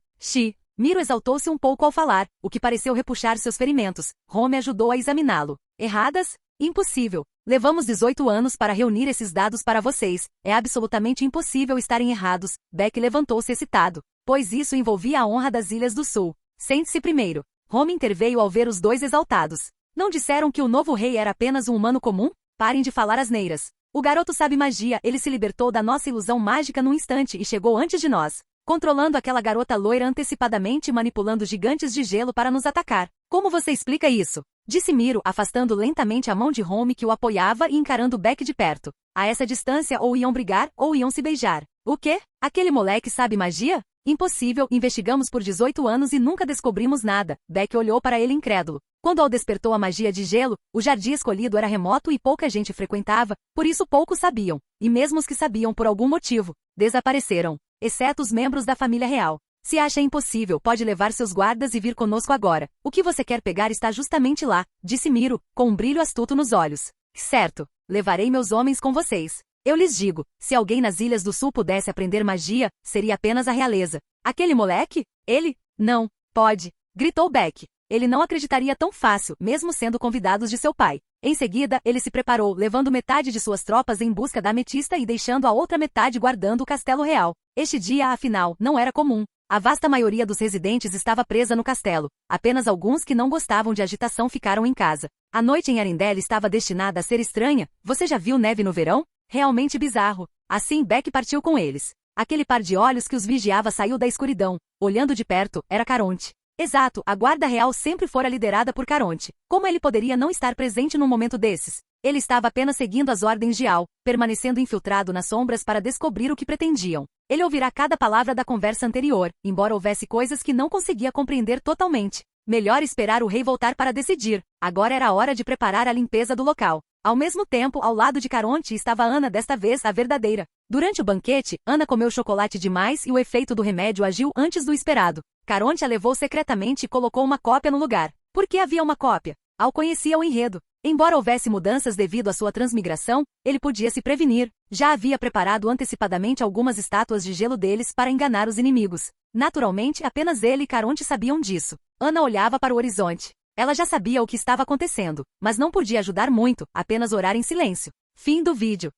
Speaker 1: Miro exaltou-se um pouco ao falar, o que pareceu repuxar seus ferimentos. Home ajudou a examiná-lo. Erradas? Impossível. Levamos 18 anos para reunir esses dados para vocês. É absolutamente impossível estarem errados. Beck levantou-se excitado, pois isso envolvia a honra das Ilhas do Sul. Sente-se primeiro. Home interveio ao ver os 2 exaltados. Não disseram que o novo rei era apenas um humano comum? Parem de falar asneiras. O garoto sabe magia, ele se libertou da nossa ilusão mágica num instante e chegou antes de nós, controlando aquela garota loira antecipadamente e manipulando gigantes de gelo para nos atacar. Como você explica isso? Disse Miro, afastando lentamente a mão de Home que o apoiava e encarando Beck de perto. A essa distância ou iam brigar ou iam se beijar. O quê? Aquele moleque sabe magia? Impossível, investigamos por 18 anos e nunca descobrimos nada. Beck olhou para ele incrédulo. Quando Al despertou a magia de gelo, o jardim escolhido era remoto e pouca gente frequentava, por isso poucos sabiam. E mesmo os que sabiam por algum motivo, desapareceram. Exceto os membros da família real. Se acha impossível, pode levar seus guardas e vir conosco agora. O que você quer pegar está justamente lá, disse Miro, com um brilho astuto nos olhos. Certo. Levarei meus homens com vocês. Eu lhes digo, se alguém nas Ilhas do Sul pudesse aprender magia, seria apenas a realeza. Aquele moleque? Ele? Não. Pode. Gritou Beck. Ele não acreditaria tão fácil, mesmo sendo convidados de seu pai. Em seguida, ele se preparou, levando metade de suas tropas em busca da ametista e deixando a outra metade guardando o castelo real. Este dia, afinal, não era comum. A vasta maioria dos residentes estava presa no castelo. Apenas alguns que não gostavam de agitação ficaram em casa. A noite em Arendelle estava destinada a ser estranha. Você já viu neve no verão? Realmente bizarro. Assim, Beck partiu com eles. Aquele par de olhos que os vigiava saiu da escuridão. Olhando de perto, era Caronte. Exato, a guarda real sempre fora liderada por Caronte. Como ele poderia não estar presente num momento desses? Ele estava apenas seguindo as ordens de Al, permanecendo infiltrado nas sombras para descobrir o que pretendiam. Ele ouvirá cada palavra da conversa anterior, embora houvesse coisas que não conseguia compreender totalmente. Melhor esperar o rei voltar para decidir. Agora era a hora de preparar a limpeza do local. Ao mesmo tempo, ao lado de Caronte estava Ana, desta vez a verdadeira. Durante o banquete, Ana comeu chocolate demais e o efeito do remédio agiu antes do esperado. Caronte a levou secretamente e colocou uma cópia no lugar. Por que havia uma cópia? Al conhecia o enredo. Embora houvesse mudanças devido à sua transmigração, ele podia se prevenir. Já havia preparado antecipadamente algumas estátuas de gelo deles para enganar os inimigos. Naturalmente, apenas ele e Caronte sabiam disso. Ana olhava para o horizonte. Ela já sabia o que estava acontecendo, mas não podia ajudar muito, apenas orar em silêncio. Fim do vídeo.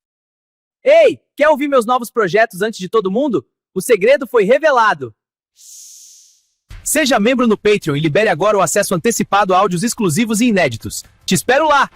Speaker 2: Ei, quer ouvir meus novos projetos antes de todo mundo? O segredo foi revelado. Seja membro no Patreon e libere agora o acesso antecipado a áudios exclusivos e inéditos. Te espero lá!